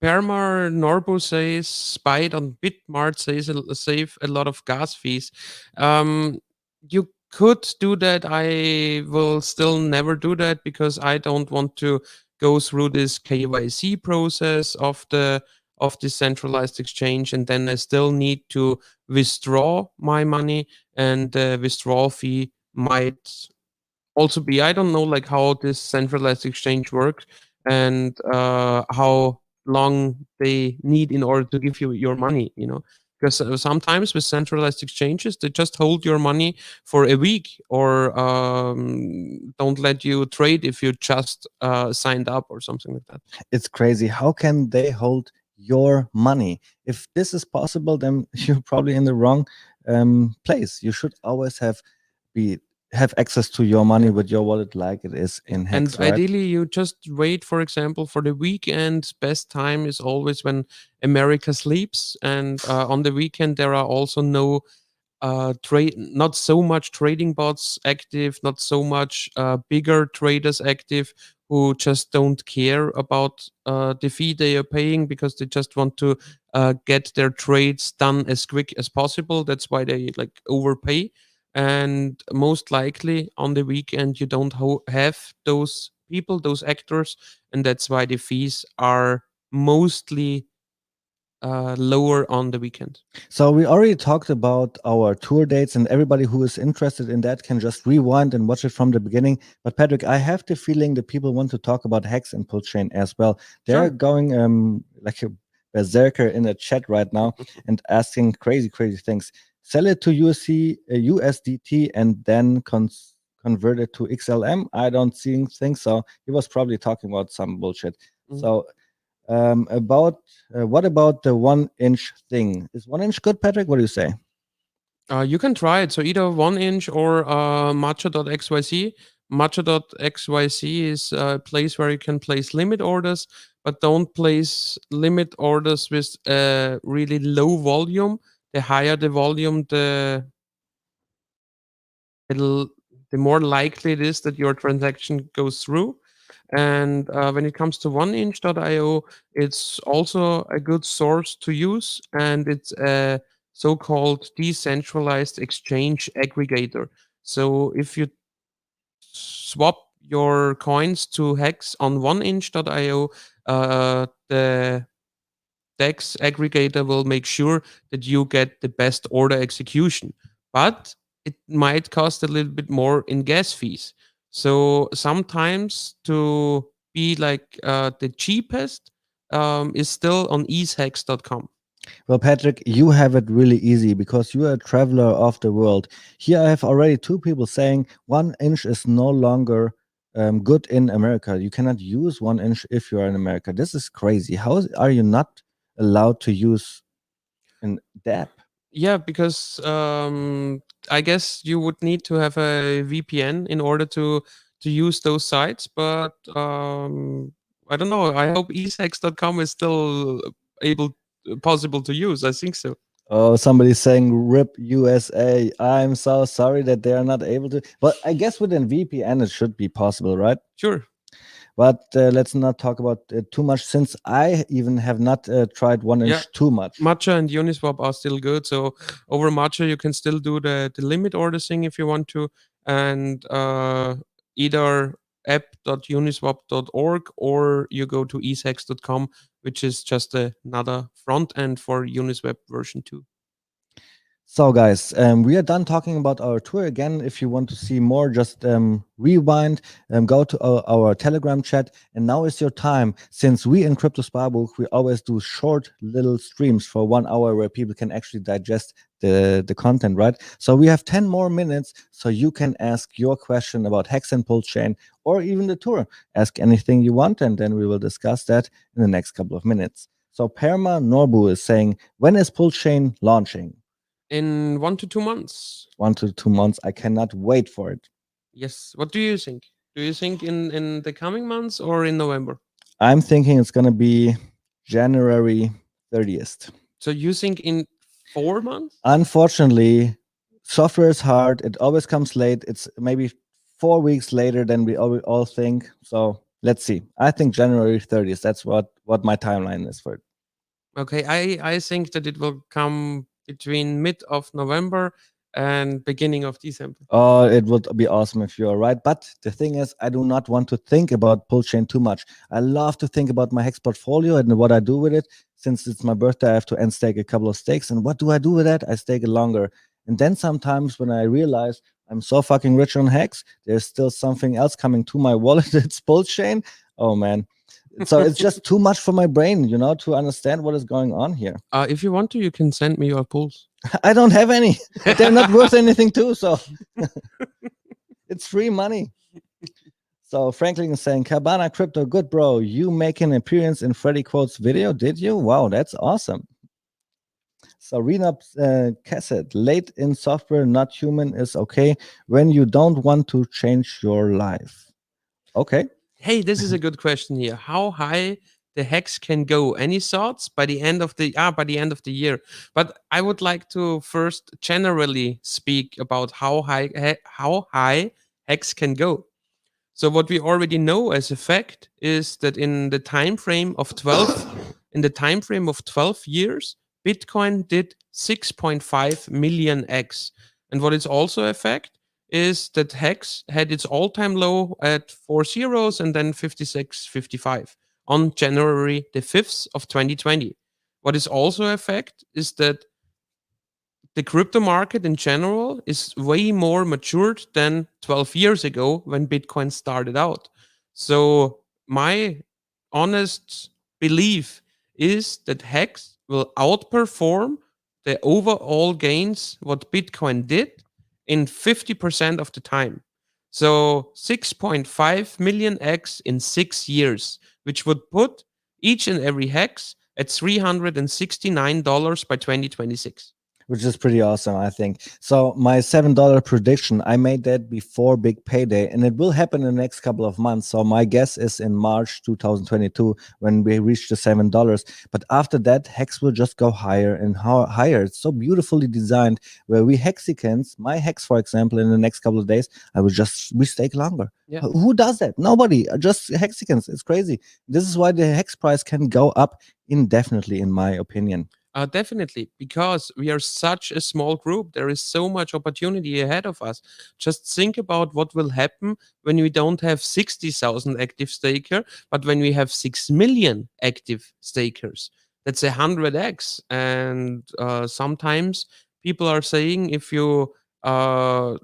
Permar Norbu says Spite on Bitmart says save a lot of gas fees. You could do that. I will still never do that because I don't want to go through this KYC process of the centralized exchange, and then I still need to withdraw my money, and the withdrawal fee might also be I don't know like how this centralized exchange works and how long they need in order to give you your money, because sometimes with centralized exchanges they just hold your money for a week or don't let you trade if you just signed up or something like that. It's crazy. How can they hold your money? If this is possible, then you're probably in the wrong place. You should always have access to your money with your wallet like it is in HEX, And right? ideally, you just wait, for example, for the weekend. Best time is always when America sleeps. And on the weekend, there are also no not so much trading bots active, not so much bigger traders active who just don't care about the fee they are paying because they just want to get their trades done as quick as possible. That's why they like overpay. And most likely on the weekend you don't have those people, those actors, and that's why the fees are mostly lower on the weekend. So we already talked about our tour dates, and everybody who is interested in that can just rewind and watch it from the beginning. But Patrick, I have the feeling that people want to talk about HEX and Pulse Chain as well. They're going like a berserker in the chat right now and asking crazy things. Sell it to USDT and then convert it to XLM. I don't think so. He was probably talking about some bullshit. So About what about the 1 inch thing? Is 1 inch good, Patrick? What do you say? You can try it. So either 1 inch or matcha.xyz. Matcha.xyz is a place where you can place limit orders, but don't place limit orders with really low volume. The higher the volume, it'll, the more likely it is that your transaction goes through. And when it comes to 1inch.io, it's also a good source to use, and it's a so-called decentralized exchange aggregator. So if you swap your coins to Hex on 1inch.io, the DEX aggregator will make sure that you get the best order execution. But it might cost a little bit more in gas fees. So sometimes to be like the cheapest is still on easehex.com. Well, Patrick, you have it really easy because you are a traveler of the world. Here, I have already 2 people saying 1 inch is no longer good in America. You cannot use 1 inch if you are in America. This is crazy. How are you not allowed to use an app? Yeah, because I guess you would need to have a VPN in order to use those sites. But I don't know. I hope easehex.com is still possible to use. I think so. Oh, somebody's saying RIP USA. I'm so sorry that they are not able to. But I guess within VPN it should be possible, right? Sure. But let's not talk about it too much since I even have not tried 1 inch Yeah. too much. Matcha and Uniswap are still good. So over Matcha, you can still do the limit order thing if you want to. And either app.uniswap.org or you go to easehex.com, which is just another front end for Uniswap version 2. So, guys, we are done talking about our tour. Again, if you want to see more, just rewind, go to our Telegram chat. And now is your time. Since we in Crypto Sparbook, we always do short little streams for 1 hour where people can actually digest the content, right? So we have 10 more minutes so you can ask your question about Hex and Pulse Chain or even the tour. Ask anything you want, and then we will discuss that in the next couple of minutes. So Perma Norbu is saying, when is Pulse Chain launching? In 1 to 2 months. 1 to 2 months. I cannot wait for it. Yes. What do you think? Do you think in the coming months or in November? I'm thinking it's going to be January 30th. So you think in 4 months? Unfortunately, software is hard. It always comes late. It's maybe 4 weeks later than we all think. So let's see. I think January 30th. That's what my timeline is for it. Okay, I think that it will come between mid of November and beginning of December. Oh, it would be awesome if you're right. But the thing is, I do not want to think about Pulse Chain too much. I love to think about my Hex portfolio and what I do with it. Since it's my birthday, I have to end stake a couple of stakes. And what do I do with that? I stake it longer. And then sometimes when I realize I'm so fucking rich on Hex, there's still something else coming to my wallet. It's Pulse Chain. Oh, man. So it's just too much for my brain, to understand what is going on here. If you want to, you can send me your pools. I don't have any. They're not worth anything too, so it's free money. So Franklin is saying, Cabana Crypto, good bro. You make an appearance in Freddy Quote's video, did you? Wow, that's awesome. So Renap Cassette, late in software, not human is okay when you don't want to change your life. Okay. Hey, this is a good question here. How high the hex can go? Any thoughts by the end of the year? But I would like to first generally speak about how high hex can go. So what we already know as a fact is that in the time frame of 12 years, Bitcoin did 6.5 million X. And what is also a fact is that Hex had its all-time low at 4 zeros and then 56.55 on January the 5th of 2020. What is also a fact is that the crypto market in general is way more matured than 12 years ago when Bitcoin started out. So my honest belief is that Hex will outperform the overall gains what Bitcoin did in 50% of the time. So 6.5 million X in 6 years, which would put each and every hex at $369 by 2026. Which is pretty awesome, I think. So my $7 prediction, I made that before big payday, and it will happen in the next couple of months. So my guess is in March 2022 when we reach the $7. But after that, Hex will just go higher and higher. It's so beautifully designed. Where we Hexicans, my Hex, for example, in the next couple of days, I will just restake longer. Yeah. Who does that? Nobody. Just Hexicans. It's crazy. This is why the Hex price can go up indefinitely, in my opinion. Definitely, because we are such a small group. There is so much opportunity ahead of us. Just think about what will happen when we don't have 60,000 active staker, but when we have 6 million active stakers. That's 100x. And sometimes people are saying if you double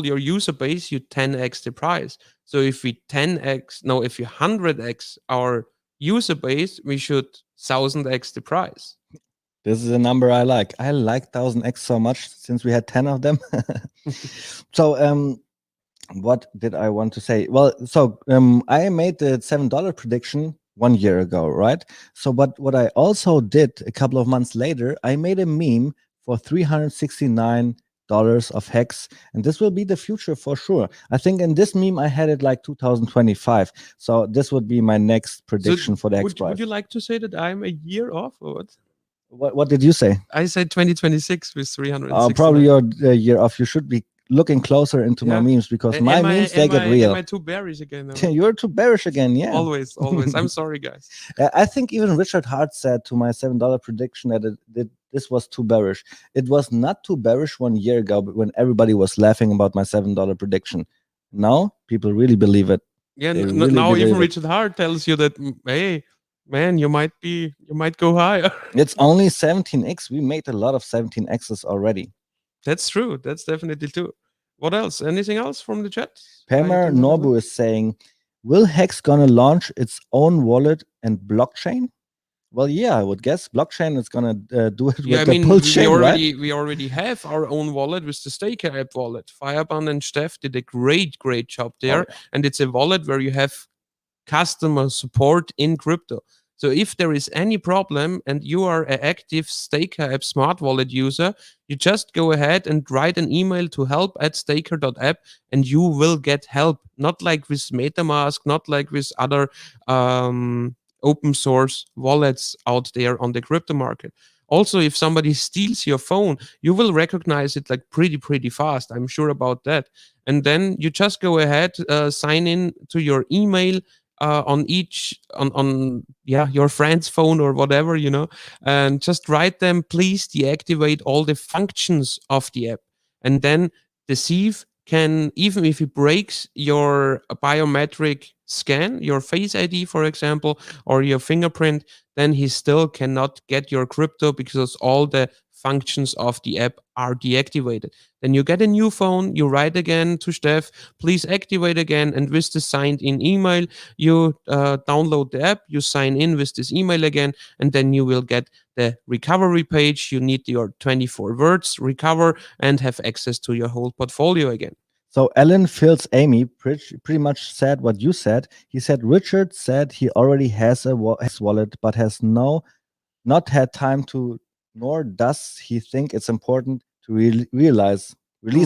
your user base, you 10x the price. So if we 100x our user base, we should 1000x the price. This is a number I like. I like 1000x so much since we had 10 of them. So what did I want to say? Well, so I made the $7 prediction 1 year ago, right? So but what I also did a couple of months later, I made a meme for $369 of Hex, and this will be the future for sure. I think in this meme I had it like 2025, so this would be my next prediction for the Hex price. Would you like to say that I'm a year off or what? What did you say? I said 2026 with 369. Probably you're a year off. You should be looking closer into my memes, because my memes, they get real. Am I too bearish again? You're too bearish again, yeah. Always. I'm sorry, guys. I think even Richard Hart said to my $7 prediction that this was too bearish. It was not too bearish 1 year ago, but when everybody was laughing about my $7 prediction. Now people really believe it. Yeah, now even Richard Hart tells you that, hey, man, you might go higher. It's only 17x. We made a lot of 17x's already. That's true. That's definitely true. What else? Anything else from the chat? Permer Norbu is saying, will Hex gonna launch its own wallet and blockchain? Well, yeah, I would guess blockchain is gonna do it with the pull chain, right? We already have our own wallet with the Staker app wallet. Fireban and Steph did a great job there. Oh, yeah. And it's a wallet where you have customer support in crypto. So if there is any problem and you are an active Staker app smart wallet user, you just go ahead and write an email to help@staker.app and you will get help. Not like with MetaMask, not like with other open source wallets out there on the crypto market. Also, if somebody steals your phone, you will recognize it like pretty fast. I'm sure about that. And then you just go ahead, sign in to your email on your friend's phone or whatever, and just write them, please deactivate all the functions of the app. And then the thief can, even if he breaks your biometric scan, your Face ID, for example, or your fingerprint, then he still cannot get your crypto because all the functions of the app are deactivated. Then you get a new phone, you write again to Steph, please activate again, and with the signed in email, you download the app, you sign in with this email again, and then you will get the recovery page. You need your 24 words recover and have access to your whole portfolio again. So Alan Phil's Amy pretty much said what you said. He said Richard said he already has a HEX wallet, but has not had time to, nor does he think it's important to release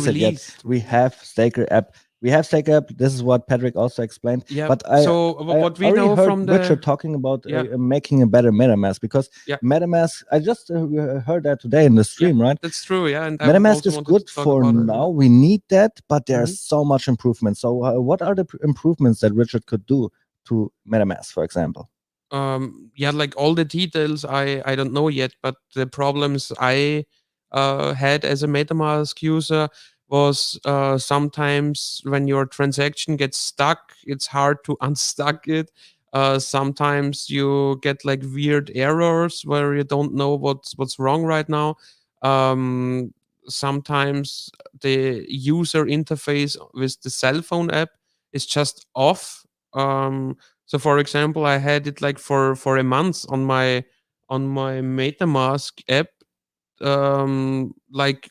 it yet. We have Staker app. This is what Patrick also explained. Yeah. But what we know from Richard talking about making a better MetaMask, because MetaMask, I just heard that today in the stream, right? That's true. Yeah. And MetaMask is good for now. We need that, but there's so much improvement. So what are the improvements that Richard could do to MetaMask, for example? Like all the details I don't know yet, but the problems I had as a MetaMask user was sometimes when your transaction gets stuck, it's hard to unstuck it. Sometimes you get like weird errors where you don't know what's wrong right now. Sometimes the user interface with the cell phone app is just off. So for example, I had it like for a month on my MetaMask app. Like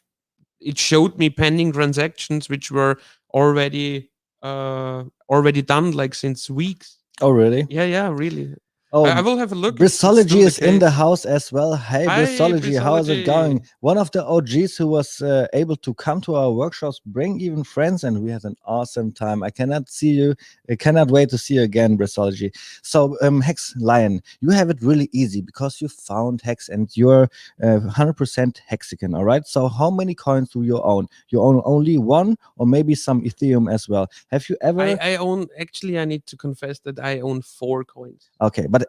it showed me pending transactions which were already done like since weeks. Oh, really? Yeah, really. Oh, I will have a look. It's Bristology still the is in the case. house as well. Hey, Hi, Bristology, how is it going? Bristology. One of the OGs who was able to come to our workshops, bring even friends, and we had an awesome time. I cannot see you. I cannot wait to see you again, Bristology. So, Hex Lion, you have it really easy because you found Hex and you're 100% Hexican, all right? So, how many coins do you own? You own only one or maybe some Ethereum as well. Have you ever... I own, actually, I need to confess that I own 4 coins. Okay, but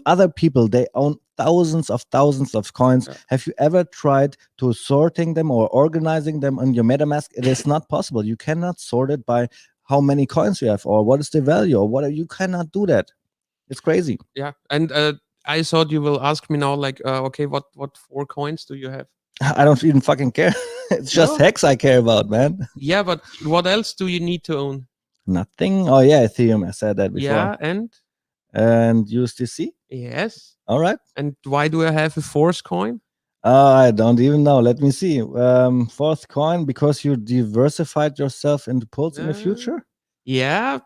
other people, they own thousands of coins. Yeah. Have you ever tried to sorting them or organizing them on your MetaMask? It is not possible. You cannot sort it by how many coins you have or what is the value or what. You cannot do that. It's crazy. Yeah, and I thought you will ask me now, like, okay, what 4 coins do you have? I don't even fucking care. It's just No? Hex I care about, man. Yeah, but what else do you need to own? Nothing. Oh yeah, Ethereum. I said that before. Yeah, and USDC. yes. All right. And why do I have a 4th coin? I don't even know. Let me see. 4th coin because you diversified yourself into pools in the future. Yeah,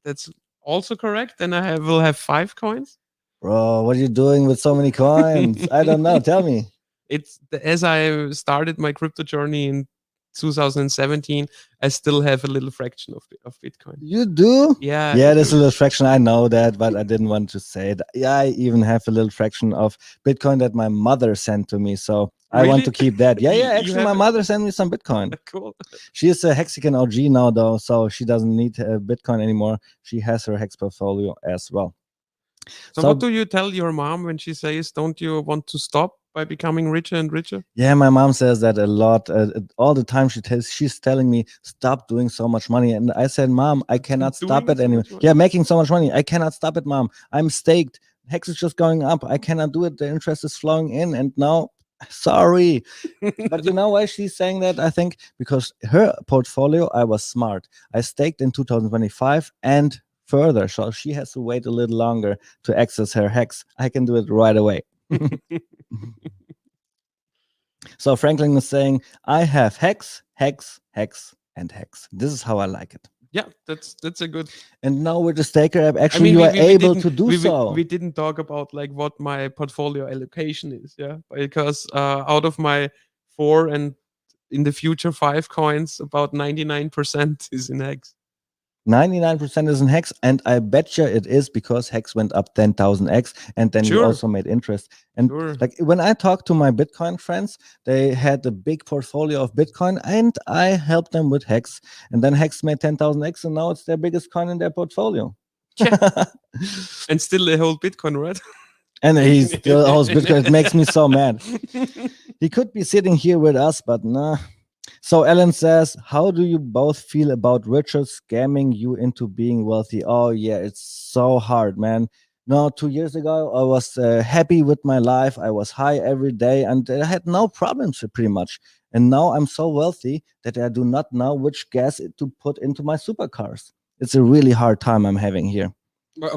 that's also correct. Then will have 5 coins. Bro, what are you doing with so many coins? I don't know. Tell me. It's as I started my crypto journey in 2017, I still have a little fraction of Bitcoin. You do? Yeah. Yeah, I there's a do. little fraction. I know that, but I didn't want to say it. Yeah, I even have a little fraction of Bitcoin that my mother sent to me. So I want to Really? keep that. Yeah, You actually, my have it? mother sent me some Bitcoin. Cool. She is a Hexican OG now, though, so she doesn't need Bitcoin anymore. She has her Hex portfolio as well. So what do you tell your mom when she says, "Don't you want to stop by becoming richer and richer"? Yeah, my mom says that a lot. All the time she's telling me, stop doing so much money. And I said, Mom, I cannot stop Doing it so anymore. much money? Yeah, making so much money. I cannot stop it, Mom. I'm staked. Hex is just going up. I cannot do it. The interest is flowing in. And now, sorry. But you know why she's saying that? I think because her portfolio, I was smart. I staked in 2025 and further. So she has to wait a little longer to access her Hex. I can do it right away. So Franklin is saying, I have Hex, Hex, Hex, and Hex. This is how I like it. Yeah, that's a good. And now with the Staker app, I actually, mean, you are we able didn't to do so. we didn't talk about like what my portfolio allocation is, yeah, because out of my 4 and in the future 5 coins, about 99% is in Hex. 99% is in Hex, and I bet you it is because Hex went up 10,000x, and then you Sure. also made interest. And Sure. like when I talked to my Bitcoin friends, they had a big portfolio of Bitcoin, and I helped them with Hex, and then Hex made 10,000x, and now it's their biggest coin in their portfolio. And still they hold Bitcoin, right? And he still holds Bitcoin. It makes me so mad. He could be sitting here with us, but nah. So Ellen says, how do you both feel about Richard scamming you into being wealthy? Oh yeah, it's so hard, man. No, 2 years ago, I was happy with my life. I was high every day and I had no problems pretty much. And now I'm so wealthy that I do not know which gas to put into my supercars. It's a really hard time I'm having here.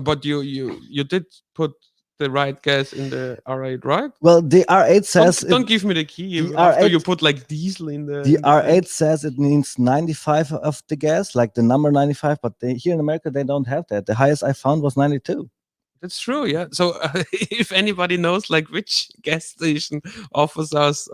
But you did put the right gas in the R8, right? Well, the R8 says don't give me the key the after R8 you put like diesel in the. The in the R8 tank. says it means 95 of the gas, like the number 95, but here in America, they don't have that. The highest I found was 92. That's true, yeah. So if anybody knows like which gas station offers us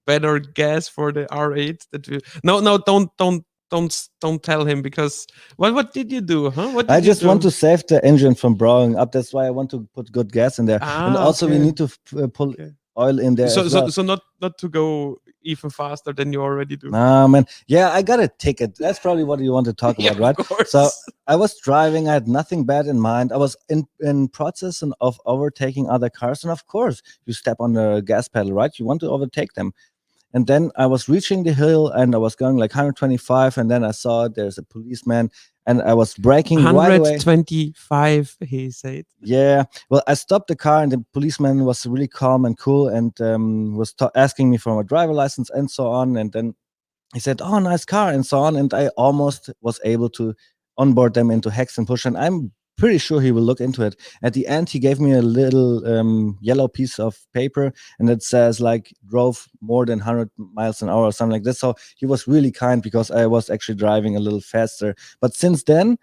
better gas for the R8, that we no don't tell him, because what did you do, huh? What did I just you want do? to save the engine from blowing up. That's why I want to put good gas in there. And also we Okay. need to pull oil in there as well. So not to go even faster than you already do. Nah, man. Yeah, I got a ticket. That's probably what you want to talk Yeah, about, right? of course. So I was driving. I had nothing bad in mind. I was in process of overtaking other cars. And of course, you step on the gas pedal, right? You want to overtake them. And then I was reaching the hill and I was going like 125. And then I saw there's a policeman and I was braking right away. 125, he said. Yeah. Well, I stopped the car and the policeman was really calm and cool and was asking me for my driver license and so on. And then he said, "Oh, nice car," and so on. And I almost was able to onboard them into Hex and Push. And I'm pretty sure he will look into it. At the end, he gave me a little yellow piece of paper and it says like drove more than 100 miles an hour or something like this. So he was really kind because I was actually driving a little faster. But since then,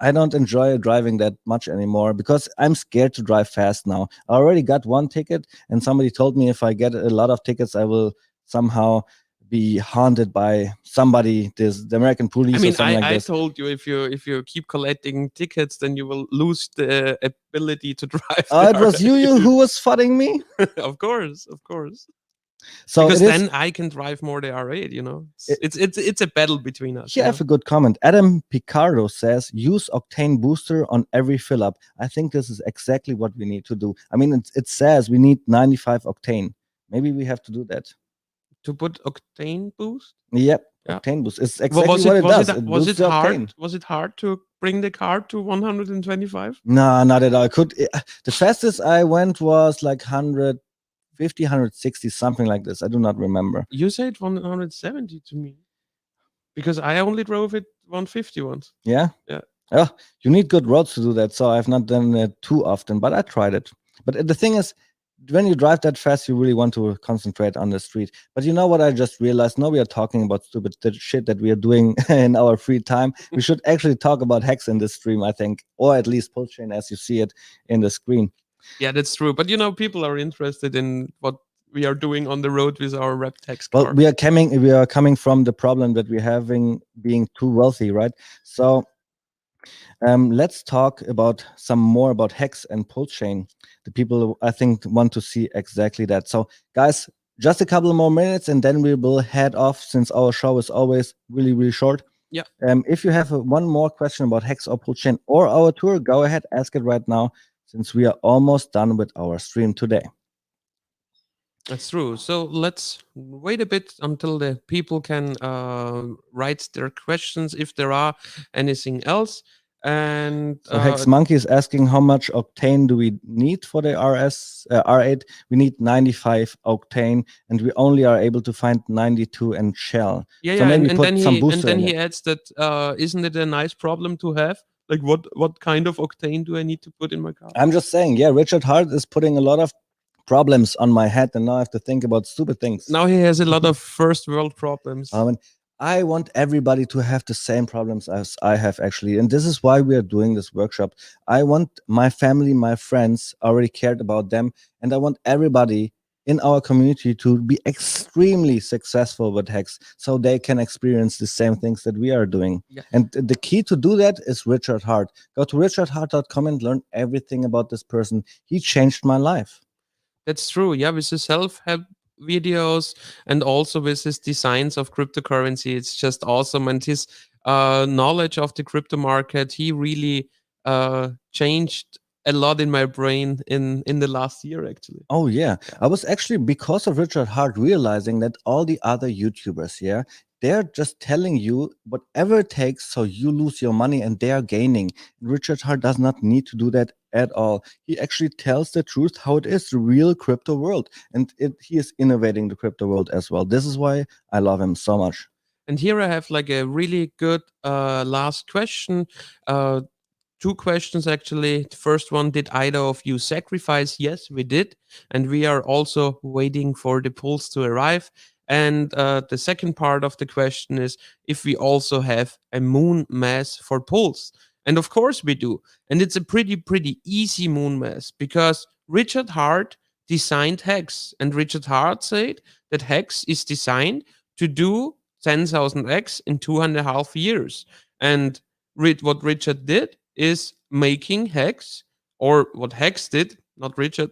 I don't enjoy driving that much anymore because I'm scared to drive fast now. I already got one ticket, and somebody told me if I get a lot of tickets, I will somehow be haunted by somebody, the American police I or mean, something like I this. told you if you keep collecting tickets, then you will lose the ability to drive. Oh, it was you who was fighting me. Of course, of course. So Because it is. then I can drive more the R8. You know, it's a battle between us. Here I You have a good comment. Adam Picardo says, use Octane Booster on every fill up. I think this is exactly what we need to do. I mean, it says we need 95 octane. Maybe we have to do that. To put octane boost. Yep, Yeah. Octane Boost. It's Well, exactly what it does. It was boosts it the hard? octane. Was it hard to bring the car to 125? No, not at all. The fastest I went was like 150, 160, something like this. I do not remember. You said 170 to me because I only drove it 150 once. Yeah? Yeah. Oh, you need good roads to do that. So I've not done it too often, but I tried it. But the thing is, when you drive that fast, you really want to concentrate on the street. But you know what I just realized? No, we are talking about stupid shit that we are doing in our free time. We should actually talk about HEX in this stream, I think, or at least Pulsechain as you see it in the screen. Yeah, that's true. But you know, people are interested in what we are doing on the road with our wrapped HEX car. Well, we are coming from the problem that we're having being too wealthy, right? So let's talk about some more about HEX and Pulsechain. The people, I think, want to see exactly that. So, guys, just a couple more minutes, and then we will head off since our show is always really, really short. Yeah. If you have one more question about HEX or Pulsechain or our tour, go ahead, ask it right now, since we are almost done with our stream today. That's true. So let's wait a bit until the people can write their questions if there are anything else. And So Hex Monkey is asking how much octane do we need for the R8? We need 95 octane, and we only are able to find 92 and shell. Yeah, so yeah, maybe and put then some he booster in he it. adds that isn't it a nice problem to have? Like what kind of octane do I need to put in my car? I'm just saying, yeah, Richard Hart is putting a lot of problems on my head, and now I have to think about stupid things. Now he has a lot of first world problems. I want everybody to have the same problems as I have, actually. And this is why we are doing this workshop. I want my family, my friends, already cared about them. And I want everybody in our community to be extremely successful with HEX so they can experience the same things that we are doing. Yeah. And the key to do that is Richard Hart. Go to richardhart.com and learn everything about this person. He changed my life. That's true. Yeah, with his self-help videos and also with his designs of cryptocurrency, it's just awesome. And his knowledge of the crypto market, he really changed a lot in my brain in the last year, actually. Oh yeah. I was actually, because of Richard Hart, realizing that all the other YouTubers, yeah, they're just telling you whatever it takes so you lose your money and they are gaining. Richard Hart does not need to do that at all. He actually tells the truth, how it is, the real crypto world. And he is innovating the crypto world as well. This is why I love him so much. And here I have like a really good last question. Two questions actually. The first one, did either of you sacrifice? Yes, we did. And we are also waiting for the pulse to arrive. And the second part of the question is if we also have a moon mass for pulse. And of course we do. And it's a pretty easy moon mass because Richard Hart designed HEX. And Richard Hart said that HEX is designed to do 10,000x in 2.5 years. And what Richard did is making HEX, or what HEX did, not Richard,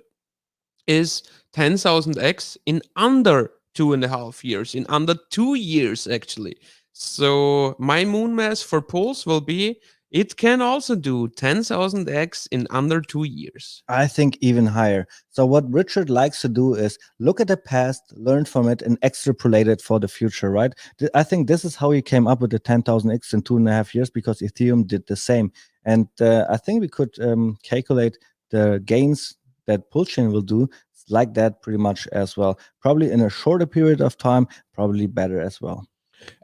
is 10,000x in under 2.5 years, in under 2 years, actually. So my moon mass for Pulse will be, it can also do 10,000x in under 2 years. I think even higher. So what Richard likes to do is look at the past, learn from it, and extrapolate it for the future, right? I think this is how he came up with the 10,000x in 2.5 years, because Ethereum did the same. And I think we could calculate the gains that Pulsechain will do like that pretty much as well. Probably in a shorter period of time, probably better as well.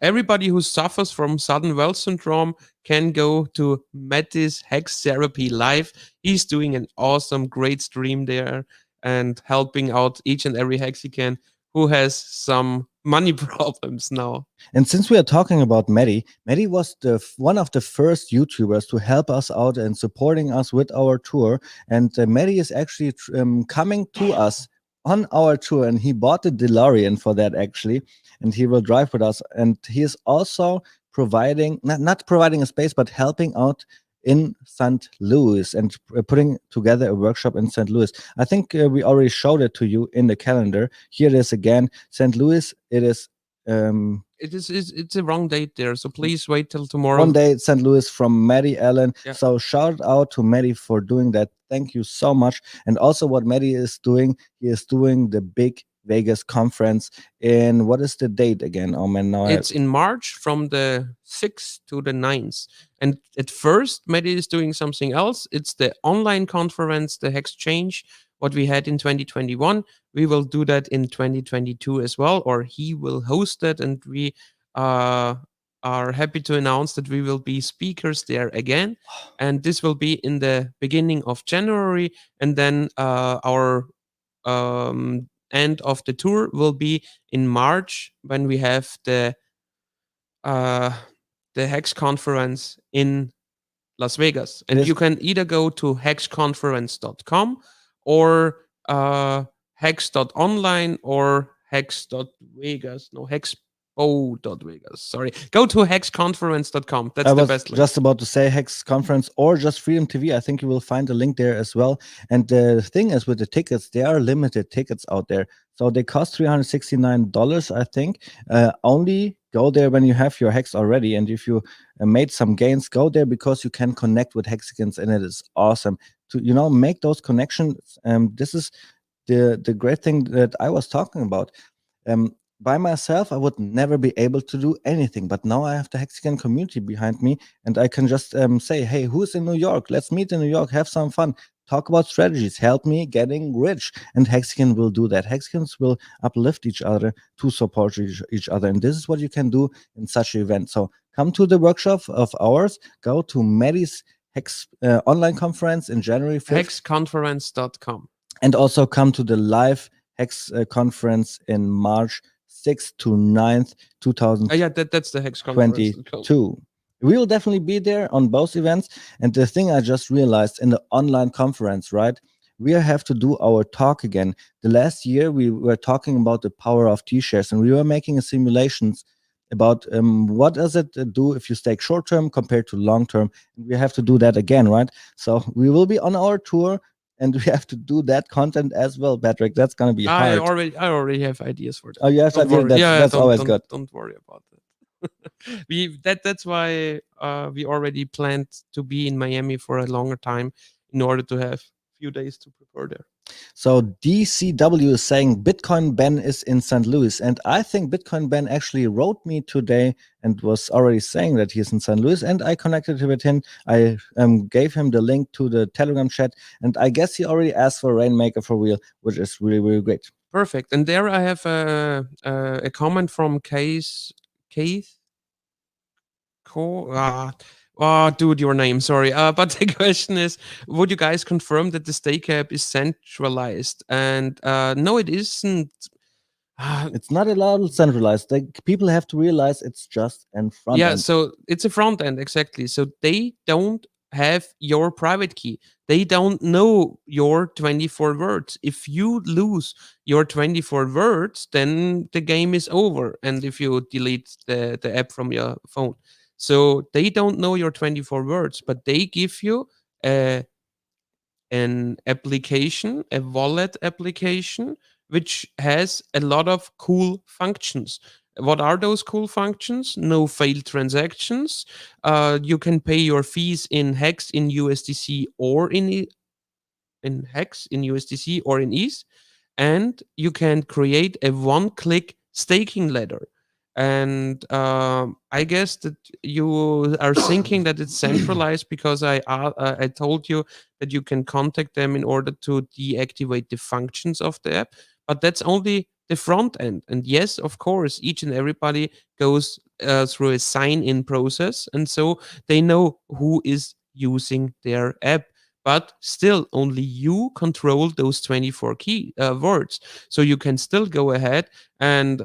Everybody who suffers from sudden wealth syndrome can go to Mattis Hex Therapy Live. He's doing an awesome, great stream there and helping out each and every Hexican who has some money problems now. And since we are talking about Mehdi was one of the first YouTubers to help us out and supporting us with our tour. And Mehdi is actually coming to us on our tour, and he bought a DeLorean for that actually, and he will drive with us. And he is also providing, not providing a space, but helping out in St. Louis and putting together a workshop in St. Louis. I think we already showed it to you in the calendar. Here it is again, St. Louis. It is It's a wrong date there, so please wait till tomorrow. one day St. Louis from Maddie Allen. Yeah. So shout out to Maddie for doing that. Thank you so much. And also what Maddie is doing, he is doing the big Vegas conference in, what is the date again? Oh man, now It's in March from the 6th to the 9th. And at first, Mehdi is doing something else. It's the online conference, the Hexchange, what we had in 2021. We will do that in 2022 as well, or he will host it. And we are happy to announce that we will be speakers there again. And this will be in the beginning of January. And then our end of the tour will be in March when we have the HEX conference in Las Vegas. And Yes. you can either go to hexconference.com or hex.online or hex.vegas. No, hexpo.vegas. Sorry. Go to hexconference.com. That's I the was best link. just about to say HEX conference or just Freedom TV. I think you will find a link there as well. And the thing is with the tickets, there are limited tickets out there. So they cost $369, I think. Only go there when you have your HEX already. And if you made some gains, go there because you can connect with Hexicans, and it is awesome to, you know, make those connections. This is the great thing that I was talking about. By myself, I would never be able to do anything. But now I have the Hexican community behind me, and I can just say, hey, who's in New York? Let's meet in New York, have some fun, talk about strategies, help me getting rich. And Hexican will do that. Hexicans will uplift each other to support each other. And this is what you can do in such an event. So come to the workshop of ours, go to Maddie's Hex online conference in January 5th. Hexconference.com. And also come to the live Hex conference in March 6th to 9th, 2022. Yeah, that's the HEX conference. We will definitely be there on both events. And the thing I just realized in the online conference, right? We have to do our talk again. The last year we were talking about the power of T-shares, and we were making a simulations about what does it do if you stake short term compared to long term. We have to do that again, right? So we will be on our tour, and we have to do that content as well, Patrick. That's gonna be hard. I already have ideas for that. Oh, you have Don't ideas? worry. That's always good. Don't worry about that. That's why we already planned to be in Miami for a longer time in order to have a few days to prepare there. So DCW is saying Bitcoin Ben is in St. Louis, and I think Bitcoin Ben actually wrote me today and was already saying that he's in St. Louis, and I connected with him. I gave him the link to the Telegram chat, and I guess he already asked for Rainmaker for real, which is really, really great. Perfect. And there I have a comment from Keith. Dude, your name, sorry. But the question is, would you guys confirm that the stake app is centralized? And no, it isn't. It's not allowed centralized. Like, people have to realize it's just in front Yeah, end. so it's a front end, exactly. So they don't have your private key. They don't know your 24 words. If you lose your 24 words, then the game is over. And if you delete the app from your phone. So they don't know your 24 words, but they give you an application, a wallet application, which has a lot of cool functions. What are those cool functions? No failed transactions. You can pay your fees in HEX, in USDC, or in HEX, in USDC, or in ETH. And you can create a one-click staking ladder. And I guess that you are thinking that it's centralized because I told you that you can contact them in order to deactivate the functions of the app. But that's only the front end. And yes, of course, each and everybody goes through a sign-in process. And so they know who is using their app. but still only you control those 24 key words. So you can still go ahead and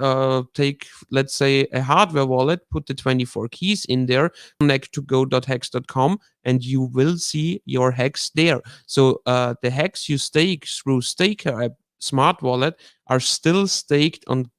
take, let's say, a hardware wallet, put the 24 keys in there, connect to go.hex.com, and you will see your hex there. So the hex you stake through Staker app smart wallet are still staked on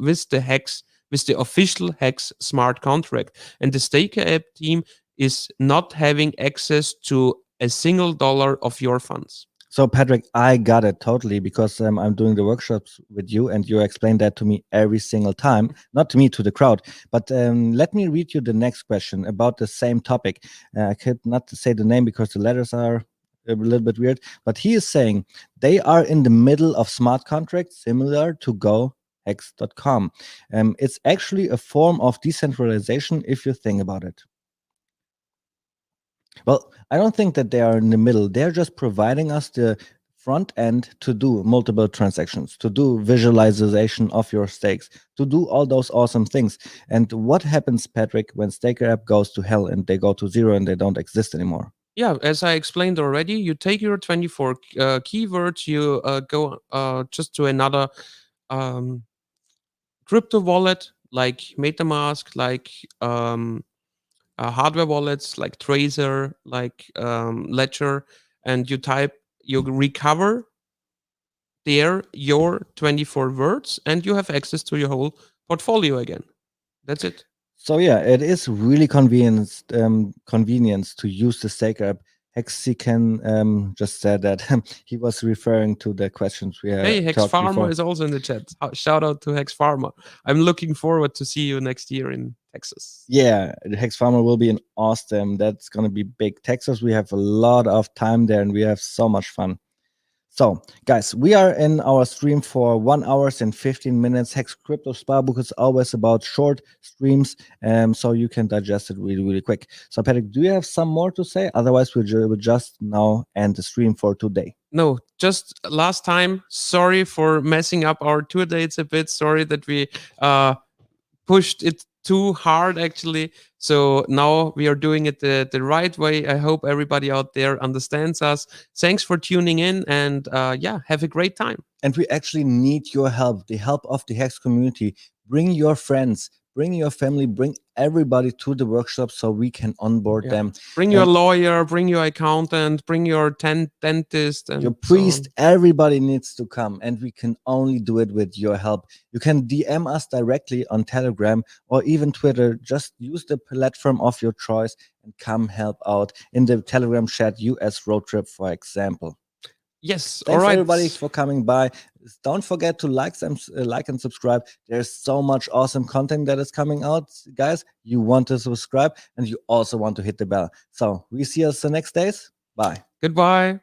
with the hex, with the official hex smart contract, and the Staker app team is not having access to a single dollar of your funds. So Patrick, I got it totally, because I'm doing the workshops with you and you explain that to me every single time, not to me, to the crowd. But let me read you the next question about the same topic. I could not say the name because the letters are a little bit weird, but he is saying they are in the middle of smart contracts similar to GoHex.com. It's actually a form of decentralization if you think about it. Well, I don't think that they are in the middle. They're just providing us the front end to do multiple transactions, to do visualization of your stakes, to do all those awesome things. And what happens, Patrick, when Staker app goes to hell and they go to zero and they don't exist anymore? Yeah, as I explained already, you take your 24 keywords, you go just to another crypto wallet like MetaMask, like hardware wallets like Tracer, like Ledger, and you recover there your 24 words, and you have access to your whole portfolio again. That's it. So yeah, it is really convenient to use the Staker app. Hexican just said that he was referring to the questions we Hey, Hex talked Farmer before. is also in the chat. Shout out to Hex Farmer. I'm looking forward to see you next year in Texas. Yeah, the Hex Farmer will be in Austin. That's going to be big. Texas, we have a lot of time there and we have so much fun. So, guys, we are in our stream for 1 hour and 15 minutes. Hex Crypto Sparbook is always about short streams, so you can digest it really, really quick. So, Patrick, do you have some more to say? Otherwise, we'll just now end the stream for today. No, just last time, sorry for messing up our tour dates a bit. Sorry that we pushed it too hard, actually. So now we are doing it the right way. I hope everybody out there understands us. Thanks for tuning in, and yeah, have a great time. And we actually need your help, the help of the Hex community. Bring your friends, bring your family, bring everybody to the workshop so we can onboard them. Bring your lawyer, bring your accountant, bring your dentist, and your priest. Everybody needs to come, and we can only do it with your help. You can DM us directly on Telegram or even Twitter. Just use the platform of your choice and come help out in the Telegram chat, US Road Trip, for example. Yes. Thanks everybody for coming by. Don't forget to like and subscribe. There's so much awesome content that is coming out, guys. You want to subscribe and you also want to hit the bell. So we see us the next days. Bye. Goodbye.